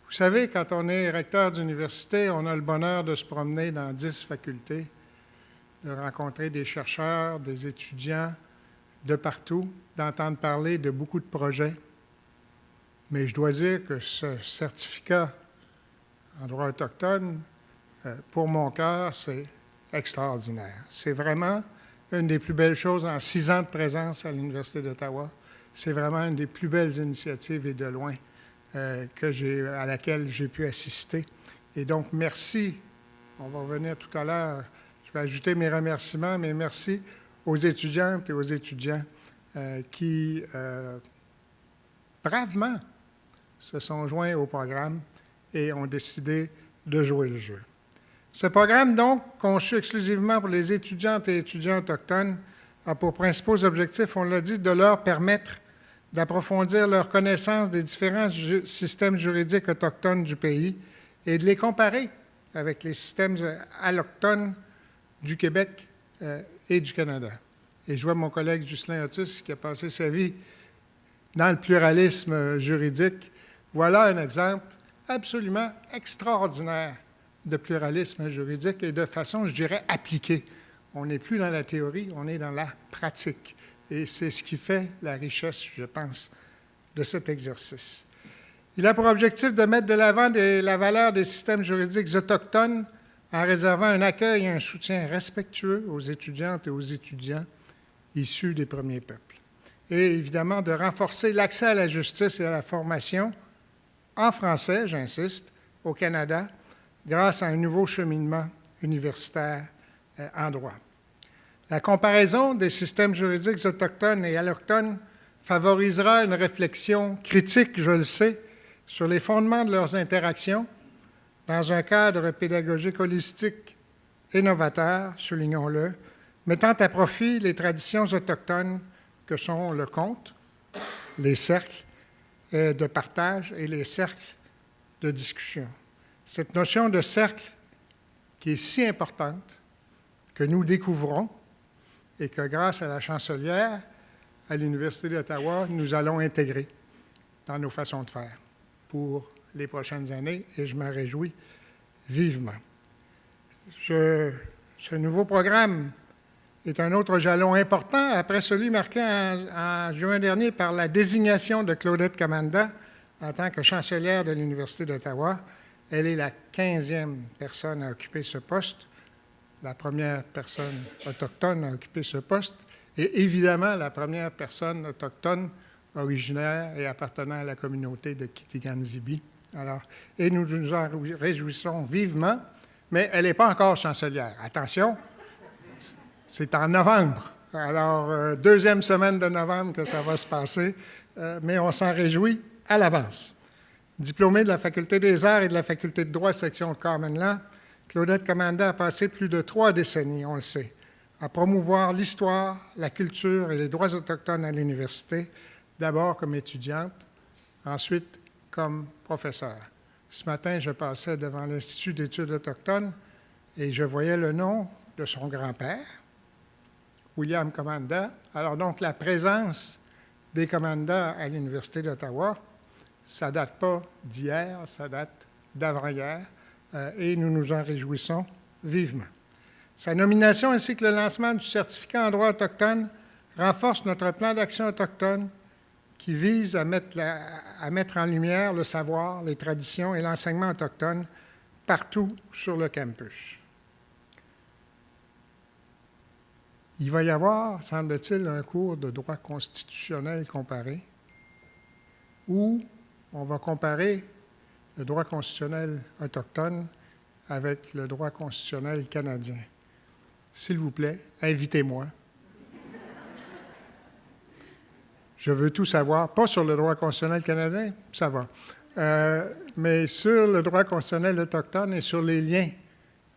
Vous savez, quand on est recteur d'université, on a le bonheur de se promener dans 10 facultés, de rencontrer des chercheurs, des étudiants de partout, d'entendre parler de beaucoup de projets. Mais je dois dire que ce certificat en droit autochtone, pour mon cœur, c'est extraordinaire. C'est vraiment une des plus belles choses en 6 ans de présence à l'Université d'Ottawa. C'est vraiment une des plus belles initiatives et de loin à laquelle j'ai pu assister. Et donc, merci. On va revenir tout à l'heure. Je vais ajouter mes remerciements, mais merci aux étudiantes et aux étudiants qui, bravement, se sont joints au programme et ont décidé de jouer le jeu. Ce programme, donc, conçu exclusivement pour les étudiantes et étudiants autochtones, a pour principaux objectifs, on l'a dit, de leur permettre d'approfondir leur connaissance des différents systèmes juridiques autochtones du pays et de les comparer avec les systèmes allochtones du Québec et du Canada. Et je vois mon collègue Ghislain Otis qui a passé sa vie dans le pluralisme juridique. Voilà un exemple absolument extraordinaire de pluralisme juridique et de façon, je dirais, appliquée. On n'est plus dans la théorie, on est dans la pratique. Et c'est ce qui fait la richesse, je pense, de cet exercice. Il a pour objectif de mettre de l'avant la valeur des systèmes juridiques autochtones en réservant un accueil et un soutien respectueux aux étudiantes et aux étudiants issus des premiers peuples. Et évidemment, de renforcer l'accès à la justice et à la formation en français, j'insiste, au Canada, grâce à un nouveau cheminement universitaire en droit. La comparaison des systèmes juridiques autochtones et allochtones favorisera une réflexion critique, je le sais, sur les fondements de leurs interactions dans un cadre pédagogique holistique et novateur, soulignons-le, mettant à profit les traditions autochtones que sont le conte, les cercles de partage et les cercles de discussion. Cette notion de cercle qui est si importante, que nous découvrons et que grâce à la chancelière à l'Université d'Ottawa, nous allons intégrer dans nos façons de faire pour les prochaines années et je m'en réjouis vivement. Ce nouveau programme est un autre jalon important, après celui marqué en juin dernier par la désignation de Claudette Commanda en tant que chancelière de l'Université d'Ottawa. Elle est la 15e personne à occuper ce poste, la première personne autochtone à occuper ce poste, et évidemment la première personne autochtone originaire et appartenant à la communauté de Kitigan-Zibi. Alors, et nous nous en réjouissons vivement, mais elle n'est pas encore chancelière. Attention, c'est en novembre. Alors, deuxième semaine de novembre que ça va se passer, mais on s'en réjouit à l'avance. Diplômée de la Faculté des arts et de la Faculté de droit, section de Common Law, Claudette Commanda a passé plus de 3 décennies, on le sait, à promouvoir l'histoire, la culture et les droits autochtones à l'université, d'abord comme étudiante, ensuite comme professeure. Ce matin, je passais devant l'Institut d'études autochtones et je voyais le nom de son grand-père, William Commanda. Alors donc, la présence des Commanda à l'Université d'Ottawa, ça ne date pas d'hier, ça date d'avant-hier, et nous nous en réjouissons vivement. Sa nomination ainsi que le lancement du certificat en droit autochtone renforcent notre plan d'action autochtone qui vise à mettre en lumière le savoir, les traditions et l'enseignement autochtone partout sur le campus. Il va y avoir, semble-t-il, un cours de droit constitutionnel comparé où on va comparer le droit constitutionnel autochtone avec le droit constitutionnel canadien. S'il vous plaît, invitez-moi. Je veux tout savoir, pas sur le droit constitutionnel canadien, ça va, mais sur le droit constitutionnel autochtone et sur les liens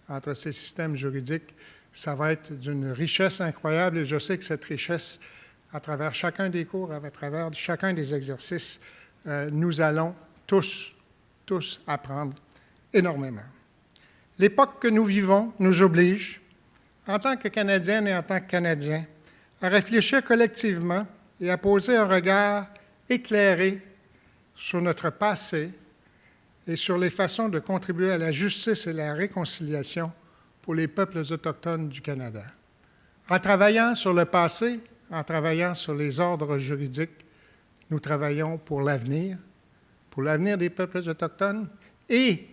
entre ces systèmes juridiques. Ça va être d'une richesse incroyable et je sais que cette richesse, à travers chacun des cours, à travers chacun des exercices, nous allons tous apprendre énormément. L'époque que nous vivons nous oblige, en tant que Canadiennes et en tant que Canadiens, à réfléchir collectivement et à poser un regard éclairé sur notre passé et sur les façons de contribuer à la justice et la réconciliation pour les peuples autochtones du Canada. En travaillant sur le passé, en travaillant sur les ordres juridiques, nous travaillons pour l'avenir des peuples autochtones et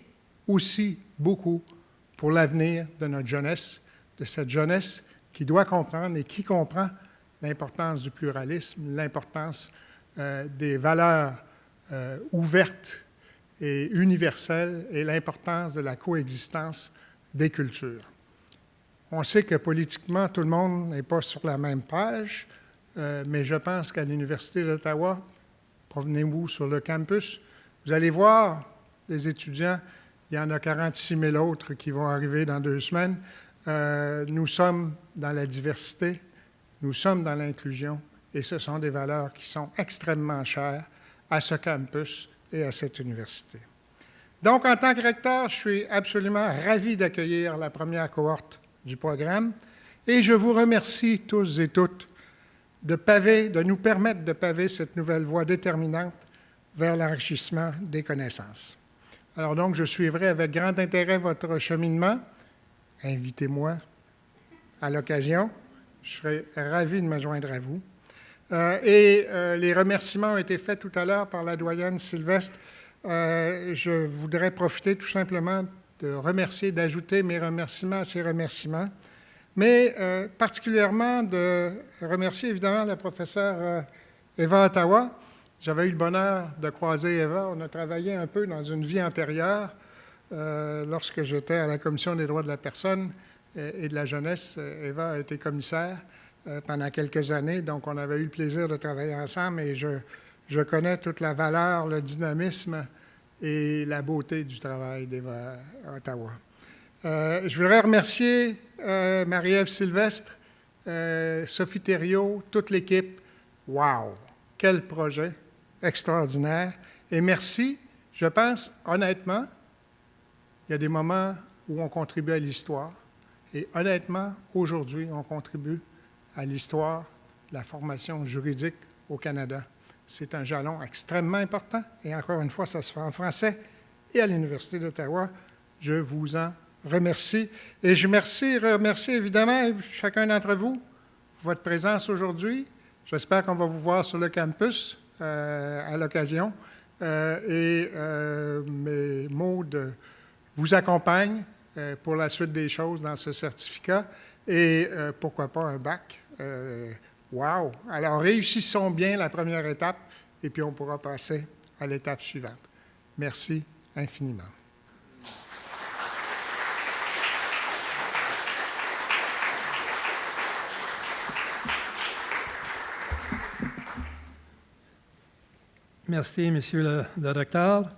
aussi beaucoup pour l'avenir de notre jeunesse, de cette jeunesse qui doit comprendre et qui comprend l'importance du pluralisme, l'importance des valeurs ouvertes et universelles et l'importance de la coexistence des cultures. On sait que politiquement, tout le monde n'est pas sur la même page, mais je pense qu'à l'Université d'Ottawa, provenez-vous sur le campus, vous allez voir les étudiants, il y en a 46 000 autres qui vont arriver dans 2 semaines. Nous sommes dans la diversité, nous sommes dans l'inclusion, et ce sont des valeurs qui sont extrêmement chères à ce campus et à cette université. Donc, en tant que recteur, je suis absolument ravi d'accueillir la première cohorte du programme et je vous remercie tous et toutes de nous permettre de paver cette nouvelle voie déterminante vers l'enrichissement des connaissances. Alors donc, je suivrai avec grand intérêt votre cheminement. Invitez-moi à l'occasion. Je serai ravi de me joindre à vous. Les remerciements ont été faits tout à l'heure par la doyenne Sylvestre. Je voudrais profiter tout simplement de remercier, d'ajouter mes remerciements à ces remerciements, mais particulièrement de remercier évidemment la professeure Eva Ottawa. J'avais eu le bonheur de croiser Eva. On a travaillé un peu dans une vie antérieure lorsque j'étais à la Commission des droits de la personne et de la jeunesse. Eva a été commissaire pendant quelques années, donc on avait eu le plaisir de travailler ensemble et je connais toute la valeur, le dynamisme et la beauté du travail d'Eva Ottawa. Je voudrais remercier Marie-Ève Sylvestre, Sophie Thériault, toute l'équipe. Wow! Quel projet extraordinaire! Et merci, je pense, honnêtement, il y a des moments où on contribue à l'histoire. Et honnêtement, aujourd'hui, on contribue à l'histoire de la formation juridique au Canada. C'est un jalon extrêmement important. Et encore une fois, ça se fait en français et à l'Université d'Ottawa. Je vous en remercie. Et je remercie évidemment chacun d'entre vous votre présence aujourd'hui. J'espère qu'on va vous voir sur le campus à l'occasion. Mes mots vous accompagnent pour la suite des choses dans ce certificat et pourquoi pas un bac. Wow! Alors, réussissons bien la première étape et puis on pourra passer à l'étape suivante. Merci infiniment. Merci, Monsieur le recteur.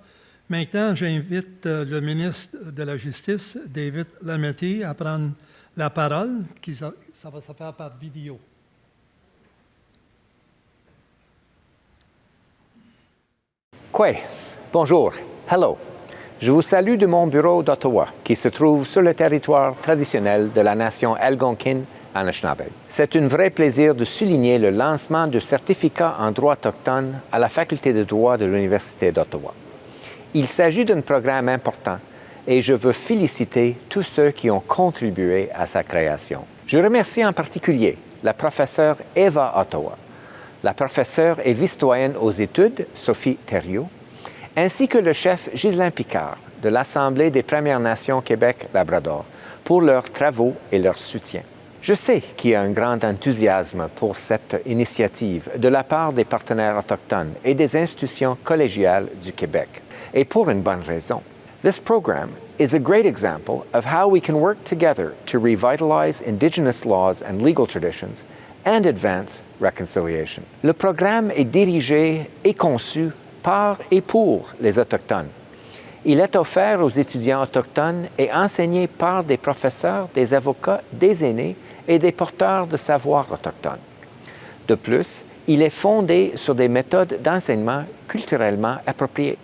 Maintenant, j'invite le ministre de la Justice, David Lametti, à prendre la parole. Ça va se faire par vidéo. Quoi? Bonjour. Hello. Je vous salue de mon bureau d'Ottawa, qui se trouve sur le territoire traditionnel de la nation algonquine Anishinaabe. C'est un vrai plaisir de souligner le lancement du certificat en droit autochtone à la Faculté de droit de l'Université d'Ottawa. Il s'agit d'un programme important et je veux féliciter tous ceux qui ont contribué à sa création. Je remercie en particulier la professeure Eva Ottawa, la professeure et vice-doyenne aux études, Sophie Thériault, ainsi que le chef Ghislain Picard de l'Assemblée des Premières Nations Québec-Labrador pour leurs travaux et leur soutien. Je sais qu'il y a un grand enthousiasme pour cette initiative de la part des partenaires autochtones et des institutions collégiales du Québec, et pour une bonne raison. This program is a great example of how we can work together to revitalize Indigenous laws and legal traditions and advance reconciliation. Le programme est dirigé et conçu par et pour les Autochtones. Il est offert aux étudiants autochtones et enseigné par des professeurs, des avocats, des aînés et des porteurs de savoir autochtones. De plus, il est fondé sur des méthodes d'enseignement culturellement appropriées,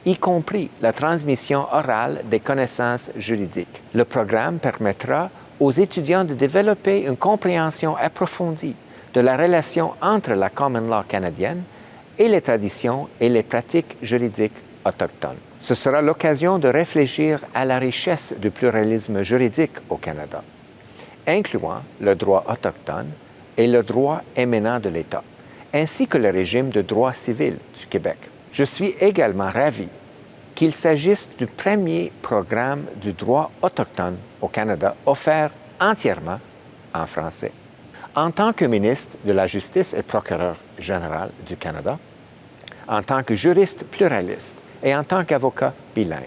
y compris la transmission orale des connaissances juridiques. Le programme permettra aux étudiants de développer une compréhension approfondie de la relation entre la common law canadienne et les traditions et les pratiques juridiques autochtones. Ce sera l'occasion de réfléchir à la richesse du pluralisme juridique au Canada, incluant le droit autochtone et le droit émanant de l'État, ainsi que le régime de droit civil du Québec. Je suis également ravi qu'il s'agisse du premier programme du droit autochtone au Canada offert entièrement en français. En tant que ministre de la Justice et procureur général du Canada, en tant que juriste pluraliste et en tant qu'avocat bilingue,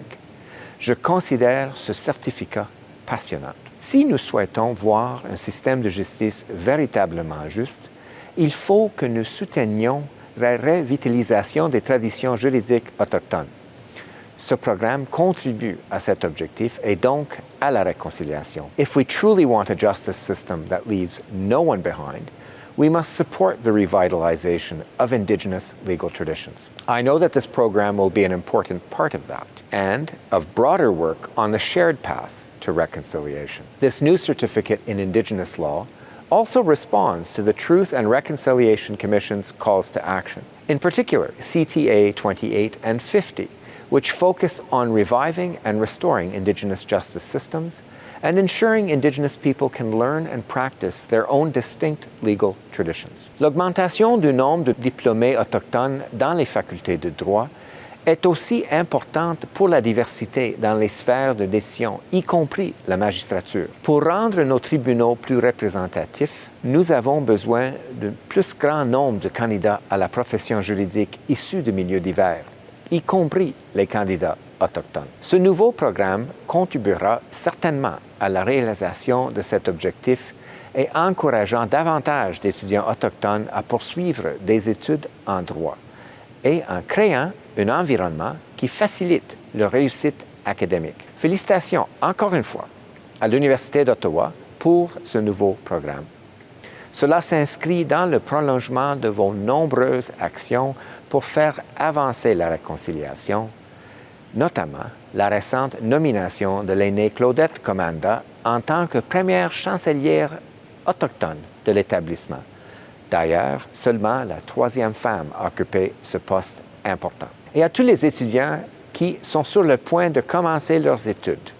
je considère ce certificat passionnant. Si nous souhaitons voir un système de justice véritablement juste, il faut que nous soutenions la revitalisation des traditions juridiques autochtones. Ce programme contribue à cet objectif et donc à la réconciliation. If we truly want a justice system that leaves no one behind, we must support the revitalization of Indigenous legal traditions. I know that this program will be an important part of that and of broader work on the shared path to reconciliation. This new certificate in Indigenous law also responds to the Truth and Reconciliation Commission's calls to action, in particular CTA 28 and 50, which focus on reviving and restoring Indigenous justice systems and ensuring Indigenous people can learn and practice their own distinct legal traditions. L'augmentation du nombre de diplômés autochtones dans les facultés de droit est aussi importante pour la diversité dans les sphères de décision, y compris la magistrature. Pour rendre nos tribunaux plus représentatifs, nous avons besoin d'un plus grand nombre de candidats à la profession juridique issus de milieux divers, y compris les candidats autochtones. Ce nouveau programme contribuera certainement à la réalisation de cet objectif et encourageant davantage d'étudiants autochtones à poursuivre des études en droit et en créant un environnement qui facilite leur réussite académique. Félicitations encore une fois à l'Université d'Ottawa pour ce nouveau programme. Cela s'inscrit dans le prolongement de vos nombreuses actions pour faire avancer la réconciliation, notamment la récente nomination de l'aînée Claudette Commanda en tant que première chancelière autochtone de l'établissement. D'ailleurs, seulement la 3e femme a occupé ce poste important. Et à tous les étudiants qui sont sur le point de commencer leurs études,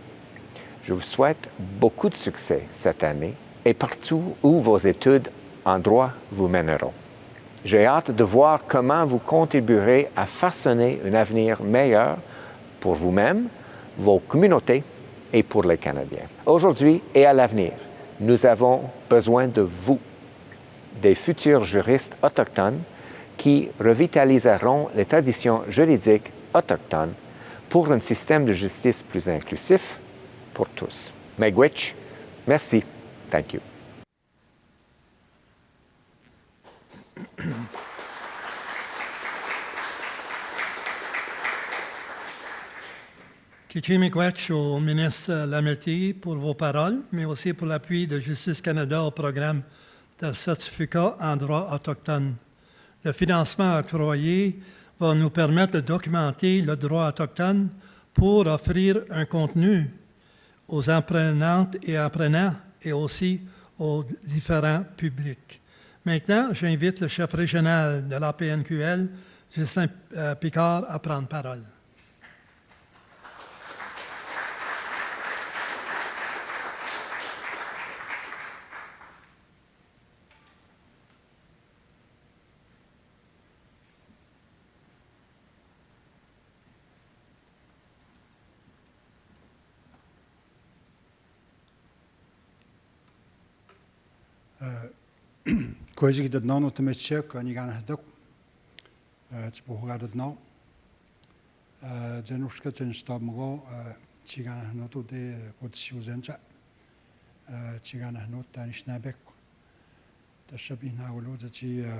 je vous souhaite beaucoup de succès cette année et partout où vos études endroits vous mèneront. J'ai hâte de voir comment vous contribuerez à façonner un avenir meilleur pour vous-même, vos communautés et pour les Canadiens. Aujourd'hui et à l'avenir, nous avons besoin de vous, des futurs juristes autochtones qui revitaliseront les traditions juridiques autochtones pour un système de justice plus inclusif pour tous. Miigwech, merci. Thank you. Kichi Miigwech au ministre Lametti pour vos paroles, mais aussi pour l'appui de Justice Canada au programme de certificat en droit autochtone. Le financement octroyé va nous permettre de documenter le droit autochtone pour offrir un contenu aux apprenantes et apprenants et aussi aux différents publics. Maintenant, j'invite le chef régional de l'APNQL, Justin Picard, à prendre parole. Koizig dat nou te met check en ik ga het ook. Het spoor gaat het nou. Zijn ook een stap mo. Chigan het nou de wat siuzenja. Chigan het nou dan is nabek. Dat shabih nou lo dat je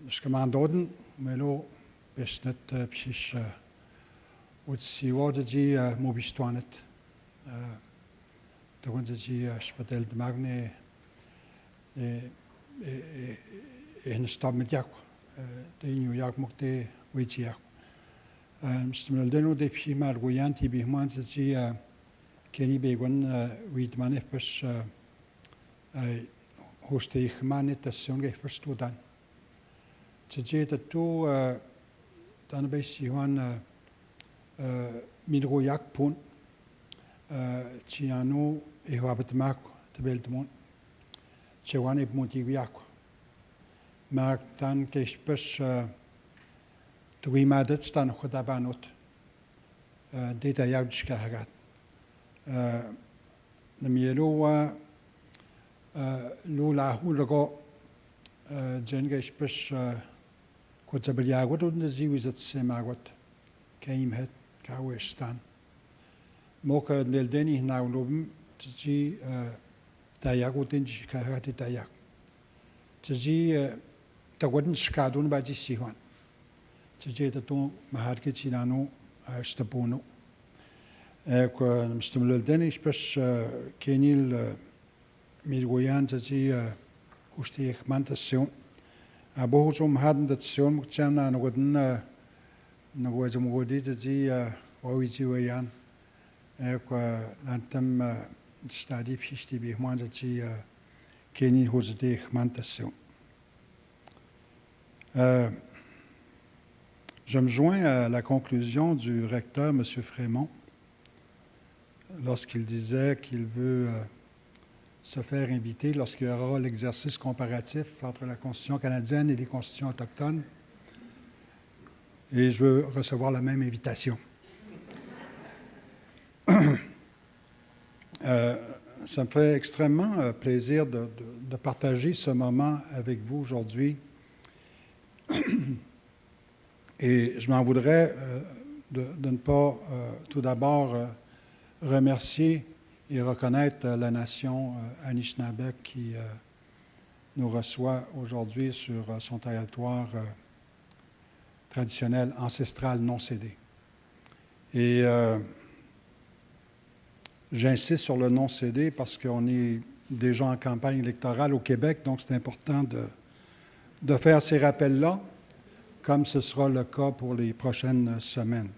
schemaandoden melo best net precies wat siwo dat je mobistwanet. Toen ze speelde de magne in de stad met Jack, de New York mocht de Witcher. Stimulden de psi maar goeien die bij man ze Kenny begon weet man even hoestig man het dat zo'n geef verstoten. Ze zei dat toe dan bij Siwan midro punt. Ciano e hoabet mak te beltmon. Chewan e motiviak. Mak tan kespes tui madet stan khodabanot. Deta yaudska hagat. Namielo lula hulago jen kespes kotsabriagot und ziwizat semagot. Kaim het kawestan. Moka neldeni naulum tji dayagutin jikahati dayak. Tji tawadin skadun baji siwan. Tji tato maharke chinano stapono. Ko mstumleldeni spes kenil mirgoyan tji husti mantasyon. Abohum hadden dat sion mukchamna nogodin nogozumgodi tji owijiwayan. Lantam stadi pishti bihmanzachi Kenny Hosdeh Mantassion. Je me joins à la conclusion du recteur, M. Frémont, lorsqu'il disait qu'il veut se faire inviter lorsqu'il y aura l'exercice comparatif entre la Constitution canadienne et les constitutions autochtones. Et je veux recevoir la même invitation. Ça me fait extrêmement plaisir de partager ce moment avec vous aujourd'hui. Et je m'en voudrais de ne pas tout d'abord remercier et reconnaître la nation Anishinaabe qui nous reçoit aujourd'hui sur son territoire traditionnel, ancestral, non cédé. Et j'insiste sur le non cédé parce qu'on est déjà en campagne électorale au Québec, donc c'est important de faire ces rappels-là, comme ce sera le cas pour les prochaines semaines.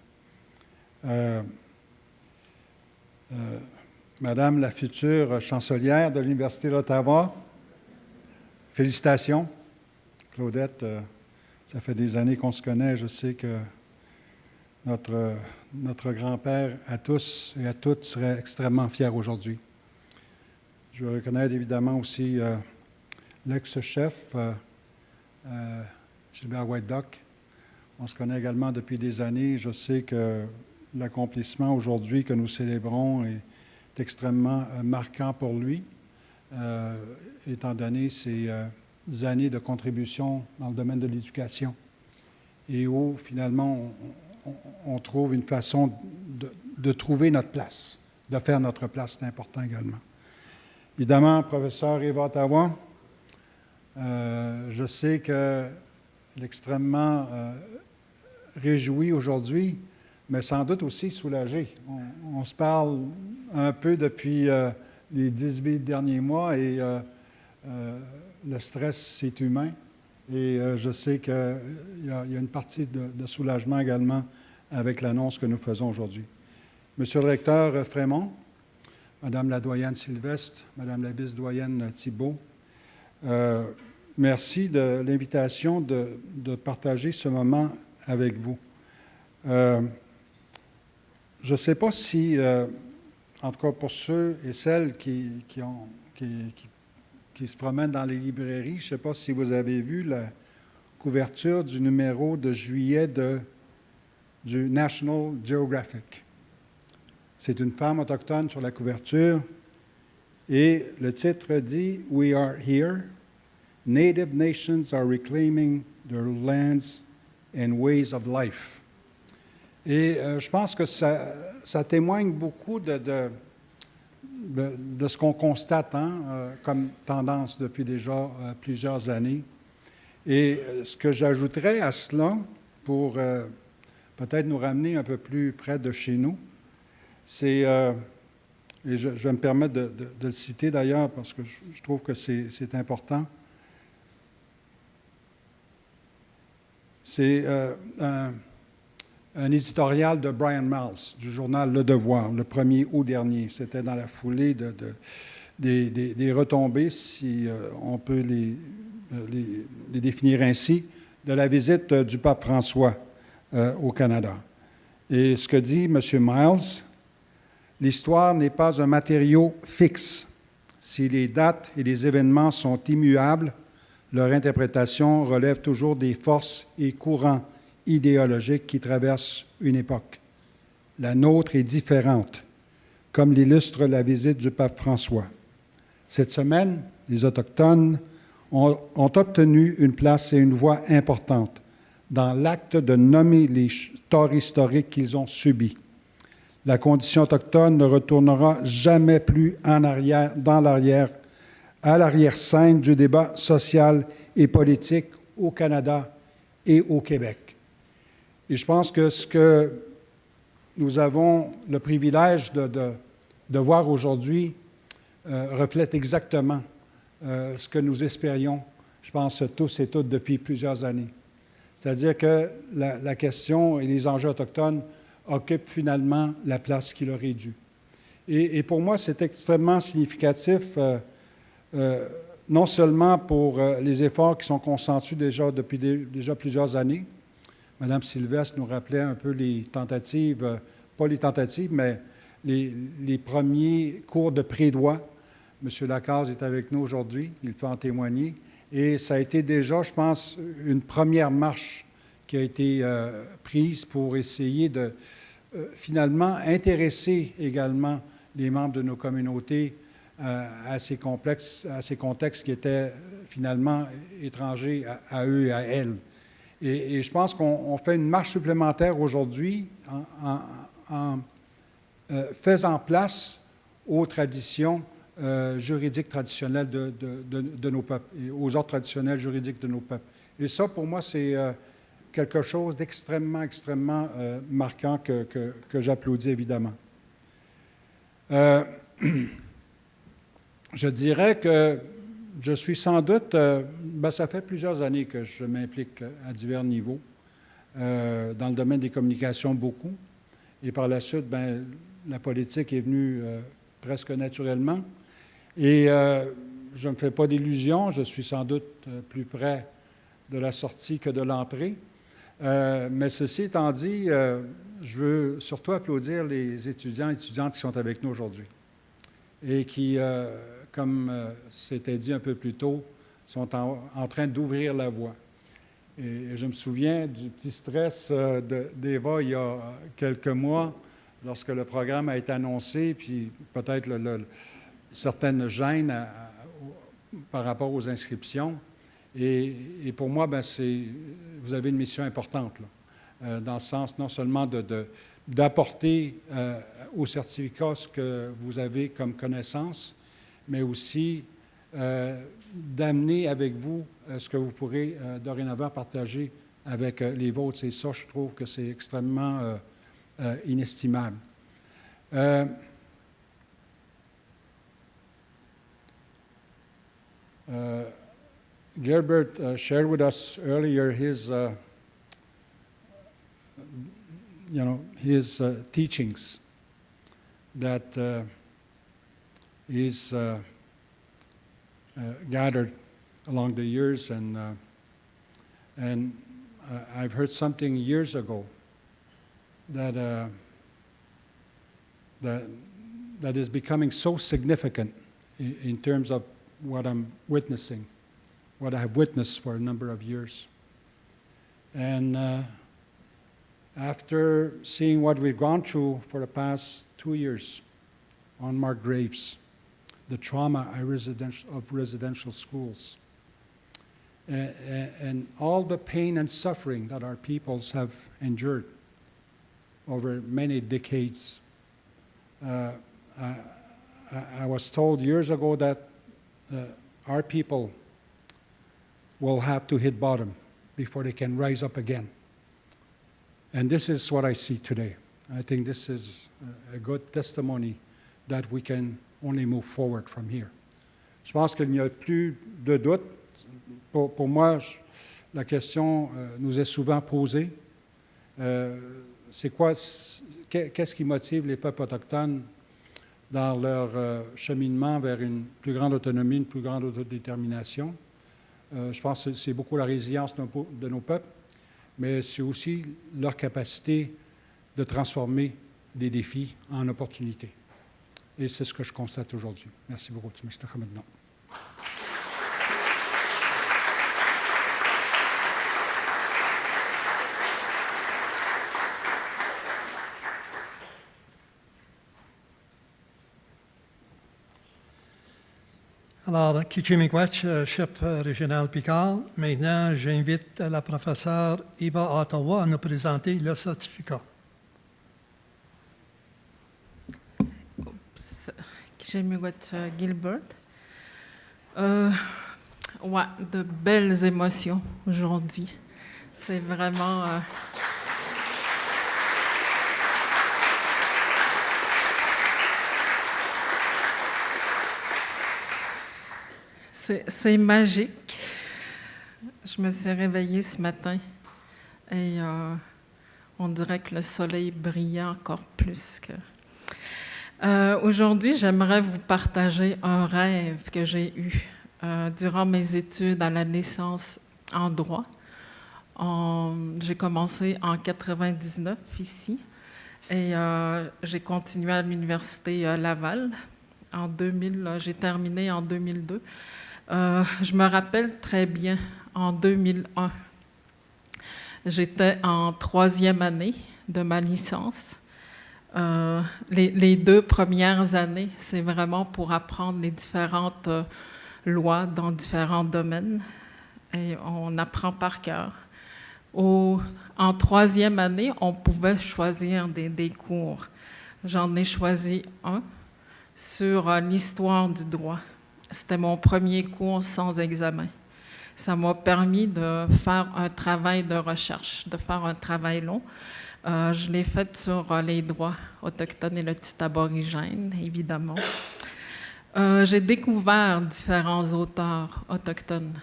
Madame la future chancelière de l'Université d'Ottawa, félicitations. Claudette, ça fait des années qu'on se connaît, je sais que notre grand-père à tous et à toutes serait extrêmement fier aujourd'hui. Je veux reconnaître évidemment aussi l'ex-chef, Gilbert White Duck. On se connaît également depuis des années. Je sais que l'accomplissement aujourd'hui que nous célébrons est extrêmement marquant pour lui, étant donné ses années de contribution dans le domaine de l'éducation et où, finalement, on trouve une façon de trouver notre place, de faire notre place. C'est important également. Évidemment, professeur Eva Ottawa, je sais qu'elle est extrêmement réjouie aujourd'hui, mais sans doute aussi soulagée. On se parle un peu depuis les 18 derniers mois et le stress, c'est humain. Et je sais qu'il y a une partie de soulagement également avec l'annonce que nous faisons aujourd'hui. Monsieur le recteur Frémont, Madame la doyenne Sylvestre, Madame la vice-doyenne Thibault, merci de l'invitation de partager ce moment avec vous. Je ne sais pas si, en tout cas pour ceux et celles qui se promènent dans les librairies, je ne sais pas si vous avez vu la couverture du numéro de juillet du National Geographic. C'est une femme autochtone sur la couverture et le titre dit « We are here. Native nations are reclaiming their lands and ways of life ». Et je pense que ça témoigne beaucoup de ce qu'on constate comme tendance depuis déjà plusieurs années. Et ce que j'ajouterais à cela, pour peut-être nous ramener un peu plus près de chez nous, c'est, et je vais me permettre de le citer d'ailleurs parce que je trouve que c'est important, c'est un éditorial de Brian Miles, du journal Le Devoir, le 1er août dernier. C'était dans la foulée des retombées, si on peut les définir ainsi, de la visite du pape François au Canada. Et ce que dit M. Miles, l'histoire n'est pas un matériau fixe. Si les dates et les événements sont immuables, leur interprétation relève toujours des forces et courants idéologiques qui traversent une époque. La nôtre est différente, comme l'illustre la visite du pape François. Cette semaine, les Autochtones ont obtenu une place et une voix importante dans l'acte de nommer les torts historiques qu'ils ont subis. La condition autochtone ne retournera jamais plus en arrière, à l'arrière-scène du débat social et politique au Canada et au Québec. Et je pense que ce que nous avons le privilège de voir aujourd'hui reflète exactement ce que nous espérions, je pense, tous et toutes depuis plusieurs années. C'est-à-dire que la question et les enjeux autochtones occupent finalement la place qui leur est due. Et pour moi, c'est extrêmement significatif, non seulement pour les efforts qui sont consentis depuis déjà plusieurs années. Mme Sylvestre nous rappelait un peu les tentatives, pas les tentatives, mais les premiers cours de prédoigt. M. Lacaze est avec nous aujourd'hui, il peut en témoigner. Et ça a été déjà, je pense, une première marche qui a été prise pour essayer de finalement intéresser également les membres de nos communautés à ces contextes qui étaient finalement étrangers à eux et à elles. Et je pense qu'on fait une marche supplémentaire aujourd'hui en faisant place aux traditions juridiques traditionnelles de nos peuples et aux ordres traditionnels juridiques de nos peuples. Et ça, pour moi, c'est quelque chose d'extrêmement, extrêmement marquant que j'applaudis évidemment. Je dirais que je suis sans doute, ça fait plusieurs années que je m'implique à divers niveaux, dans le domaine des communications beaucoup, et par la suite, la politique est venue presque naturellement. Et je ne me fais pas d'illusions, je suis sans doute plus près de la sortie que de l'entrée. Mais ceci étant dit, je veux surtout applaudir les étudiants et étudiantes qui sont avec nous aujourd'hui et qui comme c'était dit un peu plus tôt, sont en train d'ouvrir la voie. Et je me souviens du petit stress d'Eva il y a quelques mois, lorsque le programme a été annoncé, puis peut-être certaines gênes par rapport aux inscriptions. Et pour moi, vous avez une mission importante, là, dans le sens non seulement d'apporter au certificat ce que vous avez comme connaissance, mais aussi d'amener avec vous ce que vous pourrez dorénavant partager avec les vôtres. Et ça, je trouve que c'est extrêmement inestimable. Gilbert shared with us earlier his teachings that he's gathered along the years, and I've heard something years ago that is becoming so significant in terms of what I'm witnessing, what I have witnessed for a number of years. And after seeing what we've gone through for the past 2 years on Mark Graves, the trauma of residential schools, and all the pain and suffering that our peoples have endured over many decades. I was told years ago that our people will have to hit bottom before they can rise up again. And this is what I see today. I think this is a good testimony that we can only move forward from here. Je pense qu'il n'y a plus de doute. Pour moi, la question nous est souvent posée. Qu'est-ce qui motive les peuples autochtones dans leur cheminement vers une plus grande autonomie, une plus grande autodétermination? Je pense que c'est beaucoup la résilience de nos peuples, mais c'est aussi leur capacité de transformer des défis en opportunités. Et c'est ce que je constate aujourd'hui. Merci beaucoup. maintenant. Alors, Kichimikwach, chef régional Picard. Maintenant, j'invite la professeure Eva Ottawa à nous présenter le certificat. Kichimikwach Gilbert. Ouais, de belles émotions aujourd'hui. C'est vraiment... C'est magique. Je me suis réveillée ce matin et on dirait que le soleil brillait encore plus que... Aujourd'hui, j'aimerais vous partager un rêve que j'ai eu durant mes études à la licence en droit. J'ai commencé en 1999 ici et j'ai continué à l'Université Laval. En 2000, j'ai terminé en 2002. Je me rappelle très bien, en 2001, j'étais en 3e année de ma licence. Les 2 premières années, c'est vraiment pour apprendre les différentes lois dans différents domaines. Et on apprend par cœur. En 3e année, on pouvait choisir des cours. J'en ai choisi un sur l'histoire du droit. C'était mon premier cours sans examen. Ça m'a permis de faire un travail de recherche, de faire un travail long. Je l'ai fait sur les droits autochtones et le titre aborigène, évidemment. J'ai découvert différents auteurs autochtones,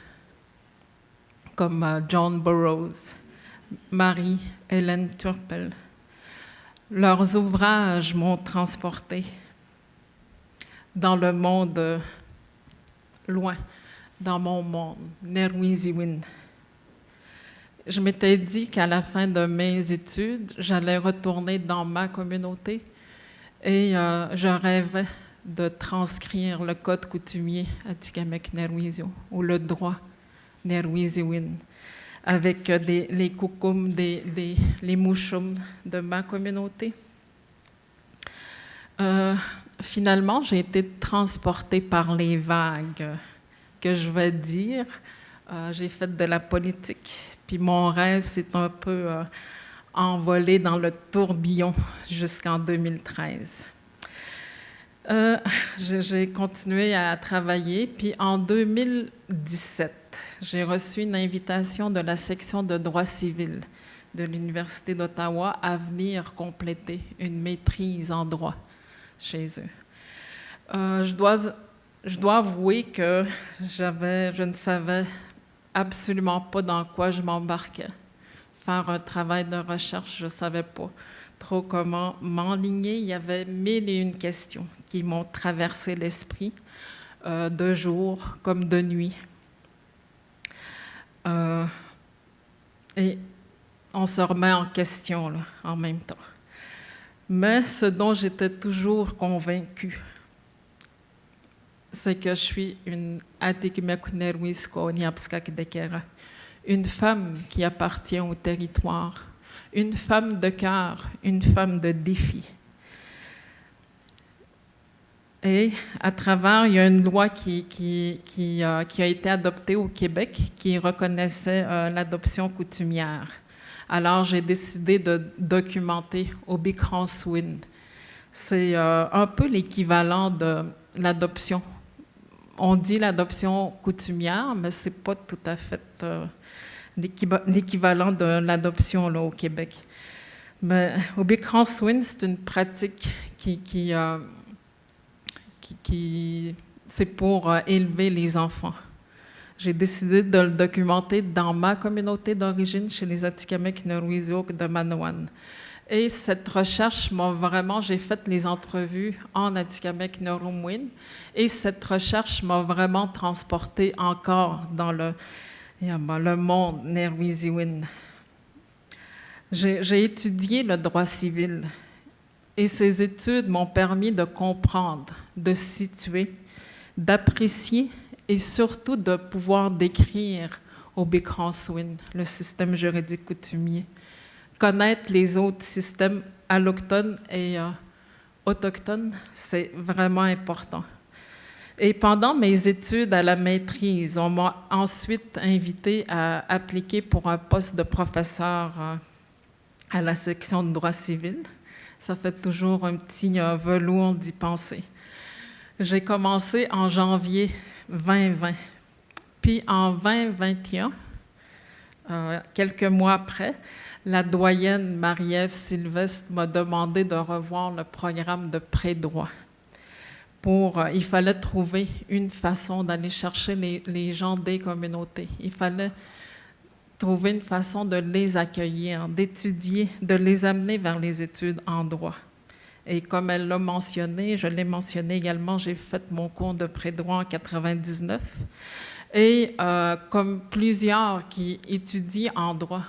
comme John Burroughs, Marie-Hélène Turpel. Leurs ouvrages m'ont transporté dans le monde loin, dans mon monde, Neruiziwin. Je m'étais dit qu'à la fin de mes études, j'allais retourner dans ma communauté et je rêvais de transcrire le code coutumier Atikamekw-Nerwizio, ou le droit Nerwiziwin, avec les koukoums, les mouchoums de ma communauté. Finalement, j'ai été transportée par les vagues, que je vais dire. J'ai fait de la politique, puis mon rêve s'est un peu envolé dans le tourbillon jusqu'en 2013. J'ai continué à travailler, puis en 2017, j'ai reçu une invitation de la section de droit civil de l'Université d'Ottawa à venir compléter une maîtrise en droit chez eux. Je dois avouer que je ne savais absolument pas dans quoi je m'embarquais. Faire un travail de recherche, je ne savais pas trop comment m'enligner. Il y avait 1001 questions qui m'ont traversé l'esprit, de jour comme de nuit. Et on se remet en question là, en même temps. Mais ce dont j'étais toujours convaincue, c'est que je suis une Atikamekw-Nerwizko-Niapskak-Dekera, une femme qui appartient au territoire, une femme de cœur, une femme de défi. Et à travers, il y a une loi qui a été adoptée au Québec qui reconnaissait l'adoption coutumière. Alors, j'ai décidé de documenter Obikhanswin. C'est un peu l'équivalent de l'adoption. On dit l'adoption coutumière, mais ce n'est pas tout à fait l'équivalent de l'adoption là, au Québec. Mais Obikhanswin, c'est une pratique c'est pour élever les enfants. J'ai décidé de le documenter dans ma communauté d'origine, chez les Atikamekw-Nerwizio de Manoan. Et cette recherche j'ai fait les entrevues en Atikamekw-Nerumwin, et cette recherche m'a vraiment transportée encore dans le monde Nerwiziwin. J'ai étudié le droit civil, et ces études m'ont permis de comprendre, de situer, d'apprécier et surtout de pouvoir décrire Obikhanswin, le système juridique coutumier. Connaître les autres systèmes allochtones et autochtones, c'est vraiment important. Et pendant mes études à la maîtrise, on m'a ensuite invité à appliquer pour un poste de professeur à la section de droit civil. Ça fait toujours un petit velours d'y penser. J'ai commencé en janvier 2020. Puis en 2021, quelques mois après, la doyenne Marie-Ève Sylvestre m'a demandé de revoir le programme de pré-droit. Il fallait trouver une façon d'aller chercher les gens des communautés. Il fallait trouver une façon de les accueillir, d'étudier, de les amener vers les études en droit. Et comme elle l'a mentionné, je l'ai mentionné également, j'ai fait mon cours de pré-droit en 1999. Et comme plusieurs qui étudient en droit,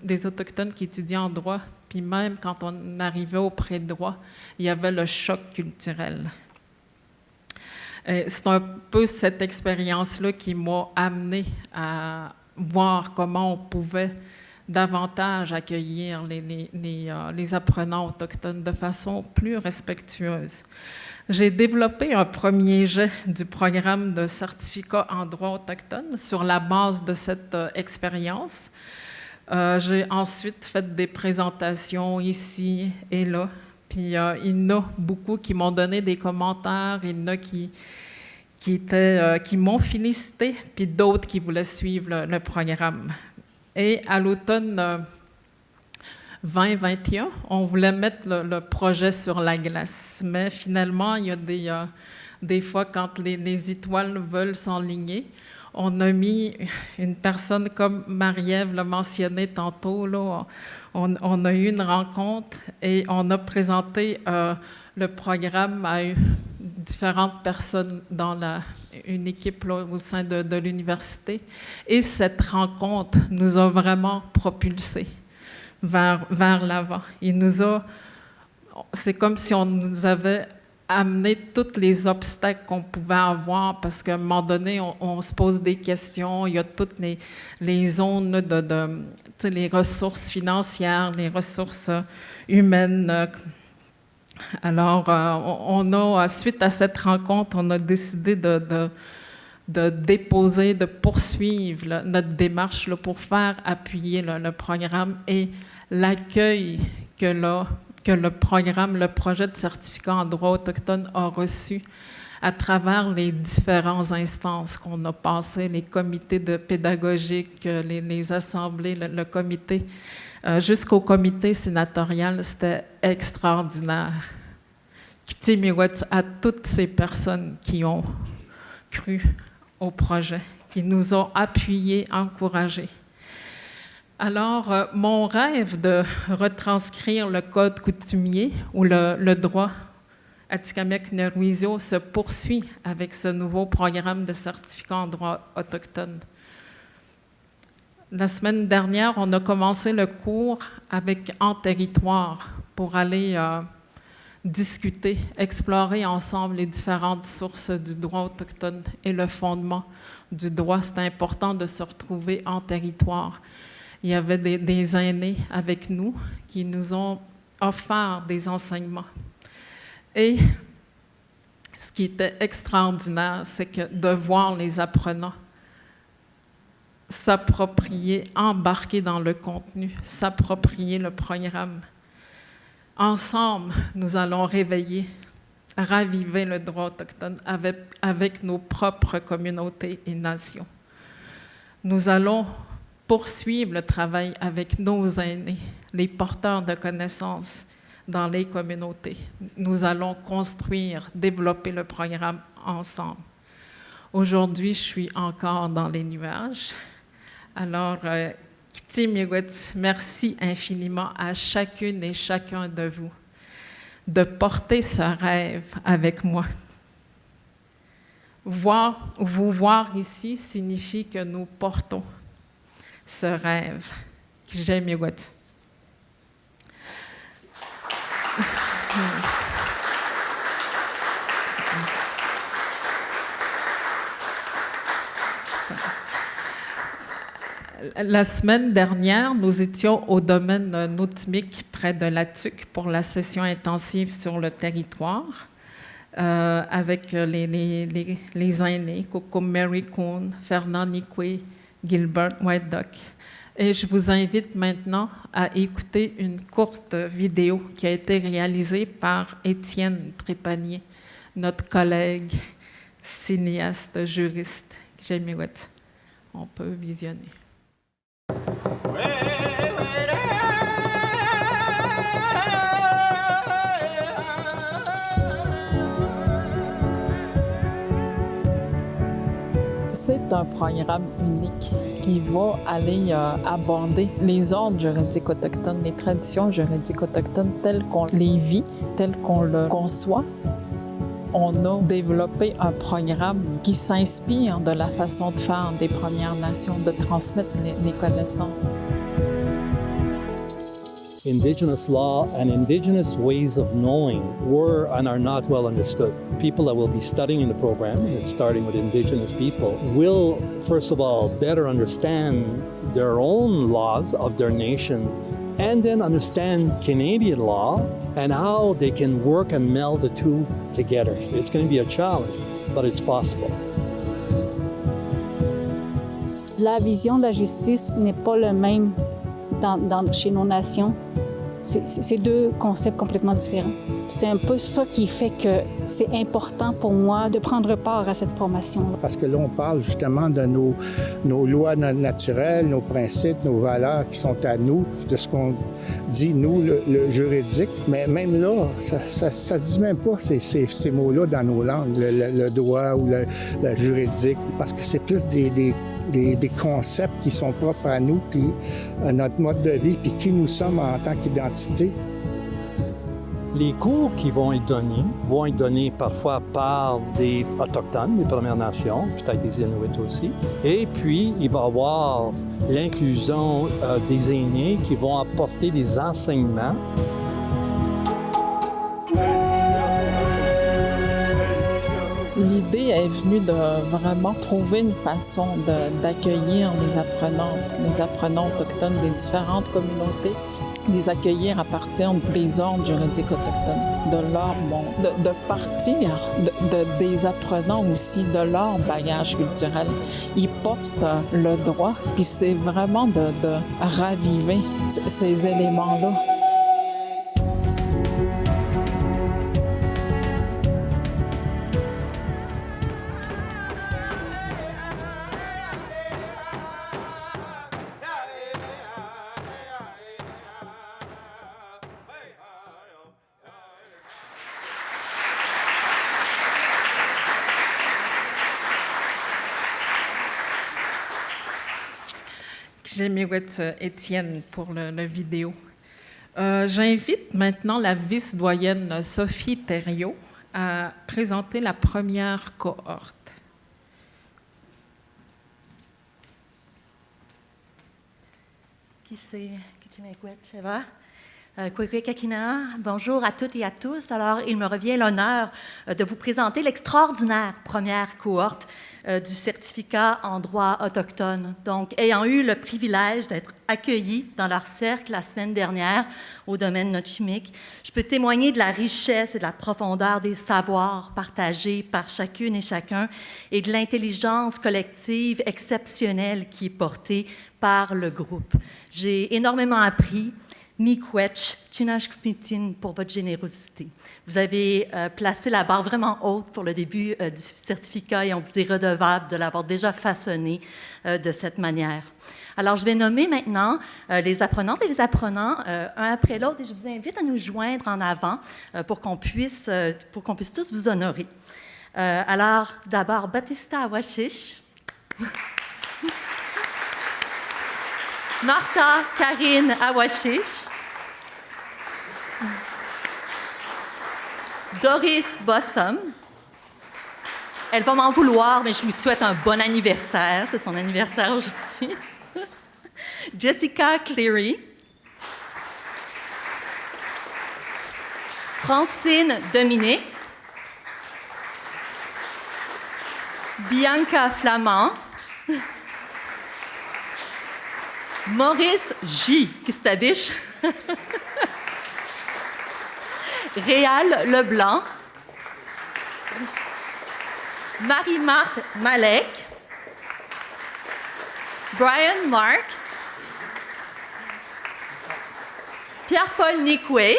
des Autochtones qui étudient en droit, puis même quand on arrivait au pré-droit, il y avait le choc culturel. C'est un peu cette expérience-là qui m'a amené à voir comment on pouvait davantage accueillir les apprenants autochtones de façon plus respectueuse. J'ai développé un premier jet du programme de certificat en droit autochtone sur la base de cette expérience. J'ai ensuite fait des présentations ici et là. Puis il y en a beaucoup qui m'ont donné des commentaires, il y en a qui m'ont félicité, puis d'autres qui voulaient suivre le programme. Et à l'automne 2021, on voulait mettre le projet sur la glace. Mais finalement, il y a des fois, quand les étoiles veulent s'enligner, on a mis une personne comme Marie-Ève l'a mentionné tantôt, là, on a eu une rencontre et on a présenté le programme à différentes personnes dans une équipe là, au sein de l'université. Et cette rencontre nous a vraiment propulsés vers l'avant. C'est comme si on nous avait amener tous les obstacles qu'on pouvait avoir, parce qu'à un moment donné, on se pose des questions, il y a toutes les zones tu sais, les ressources financières, les ressources humaines. Alors, suite à cette rencontre, on a décidé de déposer, de poursuivre notre démarche là, pour faire appuyer le programme et l'accueil que le programme, le projet de certificat en droit autochtone a reçu à travers les différentes instances qu'on a passées, les comités de pédagogiques, les assemblées, le comité, jusqu'au comité sénatorial, c'était extraordinaire. Kiti miigwech à toutes ces personnes qui ont cru au projet, qui nous ont appuyés, encouragés. Alors, mon rêve de retranscrire le code coutumier ou le droit Atikamekw-Neruizio se poursuit avec ce nouveau programme de certificat en droit autochtone. La semaine dernière, on a commencé le cours avec En territoire pour aller discuter, explorer ensemble les différentes sources du droit autochtone et le fondement du droit. C'est important de se retrouver en territoire. Il y avait des aînés avec nous qui nous ont offert des enseignements. Et ce qui était extraordinaire, c'est que de voir les apprenants s'approprier, embarquer dans le contenu, s'approprier le programme. Ensemble, nous allons réveiller, raviver le droit autochtone avec nos propres communautés et nations. Nous allons poursuivre le travail avec nos aînés, les porteurs de connaissances dans les communautés. Nous allons construire, développer le programme ensemble. Aujourd'hui, je suis encore dans les nuages. Alors, Kiti miigwech, merci infiniment à chacune et chacun de vous de porter ce rêve avec moi. Vous voir ici signifie que nous portons ce rêve. Kiti miigwech. La semaine dernière, nous étions au domaine Noutmik, près de Latuc, pour la session intensive sur le territoire, avec les aînés, Coco Mary Coon, Fernand Nikwe, Gilbert White Duck. Et je vous invite maintenant à écouter une courte vidéo qui a été réalisée par Étienne Trépanier, notre collègue cinéaste, juriste. On peut visionner. C'est un programme unique qui va aller aborder les ordres juridiques autochtones, les traditions juridiques autochtones telles qu'on les vit, telles qu'on le conçoit. On a développé un programme qui s'inspire de la façon de faire des Premières Nations, de transmettre les connaissances. Indigenous law and Indigenous ways of knowing were and are not well understood. People that will be studying in the program, and it's starting with Indigenous people, will, first of all, better understand their own laws of their nation and then understand Canadian law and how they can work and meld the two together. It's going to be a challenge, but it's possible. La vision de la justice n'est pas le même chez nos nations. C'est deux concepts complètement différents. C'est un peu ça qui fait que c'est important pour moi de prendre part à cette formation. Parce que là, on parle justement de nos lois naturelles, nos principes, nos valeurs qui sont à nous, de ce qu'on dit, nous, le juridique. Mais même là, ça se dit même pas ces mots-là dans nos langues, le droit ou le juridique, parce que c'est plus des concepts qui sont propres à nous, puis à notre mode de vie, puis qui nous sommes en tant qu'identité. Les cours qui vont être donnés parfois par des Autochtones, des Premières Nations, peut-être des Inuits aussi. Et puis, il va y avoir l'inclusion des aînés qui vont apporter des enseignements. l'idée est venue de vraiment trouver une façon d'accueillir les apprenants autochtones des différentes communautés, les accueillir à partir des ordres juridiques autochtones, de leur monde, de partir des apprenants aussi, de leur bagage culturel. Ils portent le droit, puis c'est vraiment de raviver ces éléments-là. J'aimerais Étienne pour le vidéo. J'invite maintenant la vice-doyenne Sophie Thériault à présenter la première cohorte. Bonjour à toutes et à tous. Alors, il me revient l'honneur de vous présenter l'extraordinaire première cohorte du certificat en droit autochtone. Donc, ayant eu le privilège d'être accueillis dans leur cercle la semaine dernière au domaine Notchimique, je peux témoigner de la richesse et de la profondeur des savoirs partagés par chacune et chacun et de l'intelligence collective exceptionnelle qui est portée par le groupe. J'ai énormément appris. Miigwech, Chinashkupitin, pour votre générosité. Vous avez placé la barre vraiment haute pour le début du certificat et on vous est redevable de l'avoir déjà façonné de cette manière. Alors, je vais nommer maintenant les apprenantes et les apprenants un après l'autre et je vous invite à nous joindre en avant pour qu'on puisse tous vous honorer. Alors, d'abord, Batista Awashish. Martha Karine Awashish. Doris Bossum. Elle va m'en vouloir, mais je lui souhaite un bon anniversaire. C'est son anniversaire aujourd'hui. Jessica Cleary. Francine Dominique. Bianca Flamand. Maurice J. Kistabiche. Réal Leblanc. Marie-Marthe Malek. Brian Mark. Pierre-Paul Nicoué.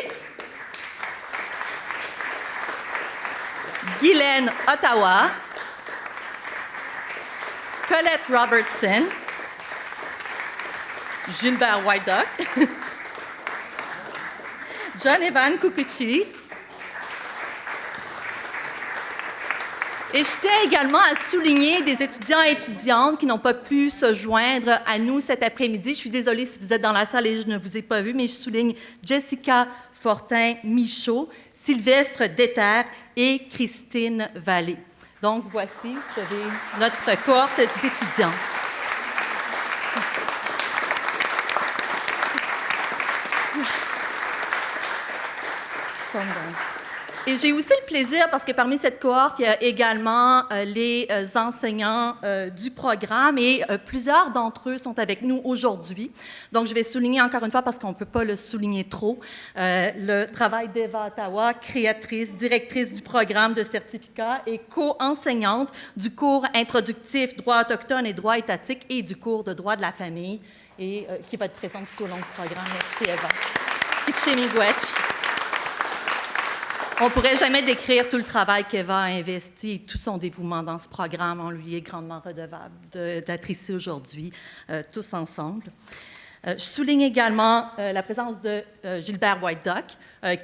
Guylaine Ottawa. Colette Robertson. Gilbert Whiteduck, John-Evan Kukuchi. Et je tiens également à souligner des étudiants et étudiantes qui n'ont pas pu se joindre à nous cet après-midi. Je suis désolée si vous êtes dans la salle et je ne vous ai pas vu, mais je souligne Jessica Fortin-Michaud, Sylvestre Déter et Christine Vallée. Donc, voici, vous avez notre cohorte d'étudiants. Et j'ai aussi le plaisir, parce que parmi cette cohorte, il y a également les enseignants du programme et plusieurs d'entre eux sont avec nous aujourd'hui. Donc, je vais souligner encore une fois, parce qu'on ne peut pas le souligner trop, le travail d'Eva Ottawa, créatrice, directrice du programme de certificat et co-enseignante du cours introductif droit autochtone et droit étatique et du cours de droit de la famille et qui va être présente tout au long du programme. Merci, Eva. Kitchemigwech. On ne pourrait jamais décrire tout le travail qu'Eva a investi et tout son dévouement dans ce programme. On lui est grandement redevable d'être ici aujourd'hui, tous ensemble. Je souligne également la présence de Gilbert Whiteduck,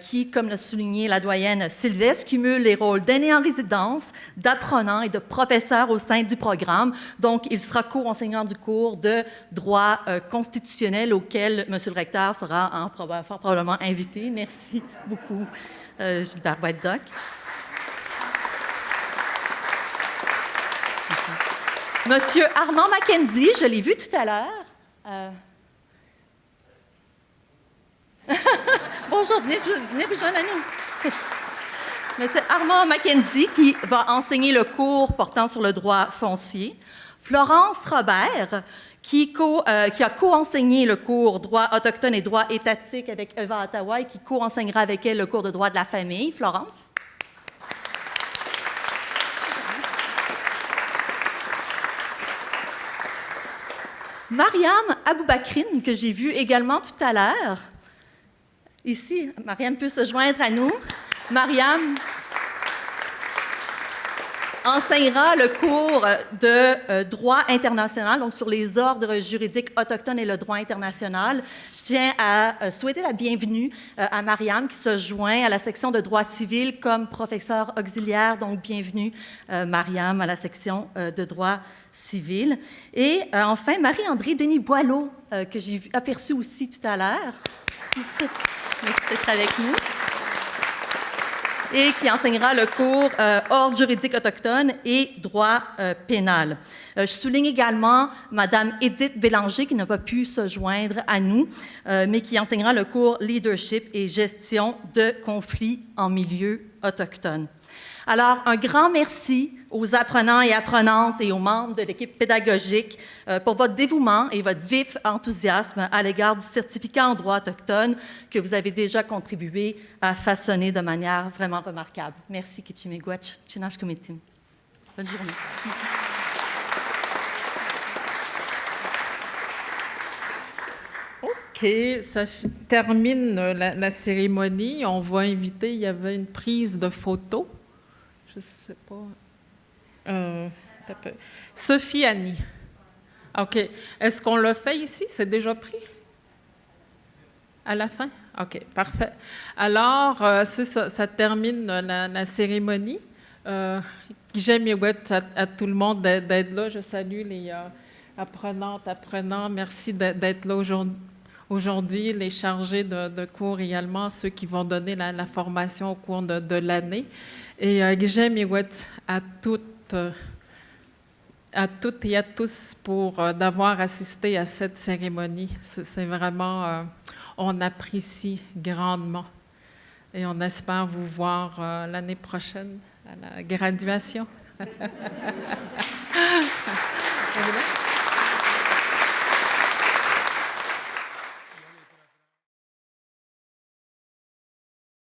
qui, comme l'a souligné la doyenne Sylvestre, cumule les rôles d'aîné en résidence, d'apprenant et de professeur au sein du programme. Donc, il sera co-enseignant du cours de droit constitutionnel auquel M. le recteur sera fort probablement invité. Merci beaucoup. Gilbert Whiteduck. Monsieur Armand Mackenzie, je l'ai vu tout à l'heure. Bonjour, venez vous joindre à nous. M. Armand Mackenzie, qui va enseigner le cours portant sur le droit foncier. Florence Robert, qui a co-enseigné le cours droit autochtone et droit étatique avec Eva Ottawa et qui co-enseignera avec elle le cours de droit de la famille. Florence. Mariam Aboubakrine, que j'ai vue également tout à l'heure. Ici, Mariam peut se joindre à nous. Mariam enseignera le cours de droit international, donc sur les ordres juridiques autochtones et le droit international. Je tiens à souhaiter la bienvenue à Mariam, qui se joint à la section de droit civil comme professeur auxiliaire. Donc, bienvenue, Mariam, à la section de droit civil. Et enfin, Marie-André Denis Boileau, que j'ai aperçu aussi tout à l'heure. Merci d'être avec nous. Et qui enseignera le cours ordre juridique autochtone et droit pénal. Je souligne également Mme Édith Bélanger, qui n'a pas pu se joindre à nous, mais qui enseignera le cours leadership et gestion de conflits en milieu autochtone. Alors, un grand merci aux apprenants et apprenantes et aux membres de l'équipe pédagogique pour votre dévouement et votre vif enthousiasme à l'égard du certificat en droit autochtone que vous avez déjà contribué à façonner de manière vraiment remarquable. Merci, Kichimegwach, Chinash Kumitim. Bonne journée. OK, ça termine la cérémonie. On va inviter, il y avait une prise de photo. Je ne sais pas. Sophie Annie. OK. Est-ce qu'on l'a fait ici? C'est déjà pris? À la fin? OK, parfait. Alors, c'est ça, ça termine la cérémonie. J'aime à tout le monde d'être là. Je salue les apprenantes, apprenants. Merci d'être là aujourd'hui. Les chargés de cours également, ceux qui vont donner la formation au cours de l'année. Et j'aime à toutes et à tous pour d'avoir assisté à cette cérémonie. C'est vraiment, on apprécie grandement. Et on espère vous voir l'année prochaine à la graduation.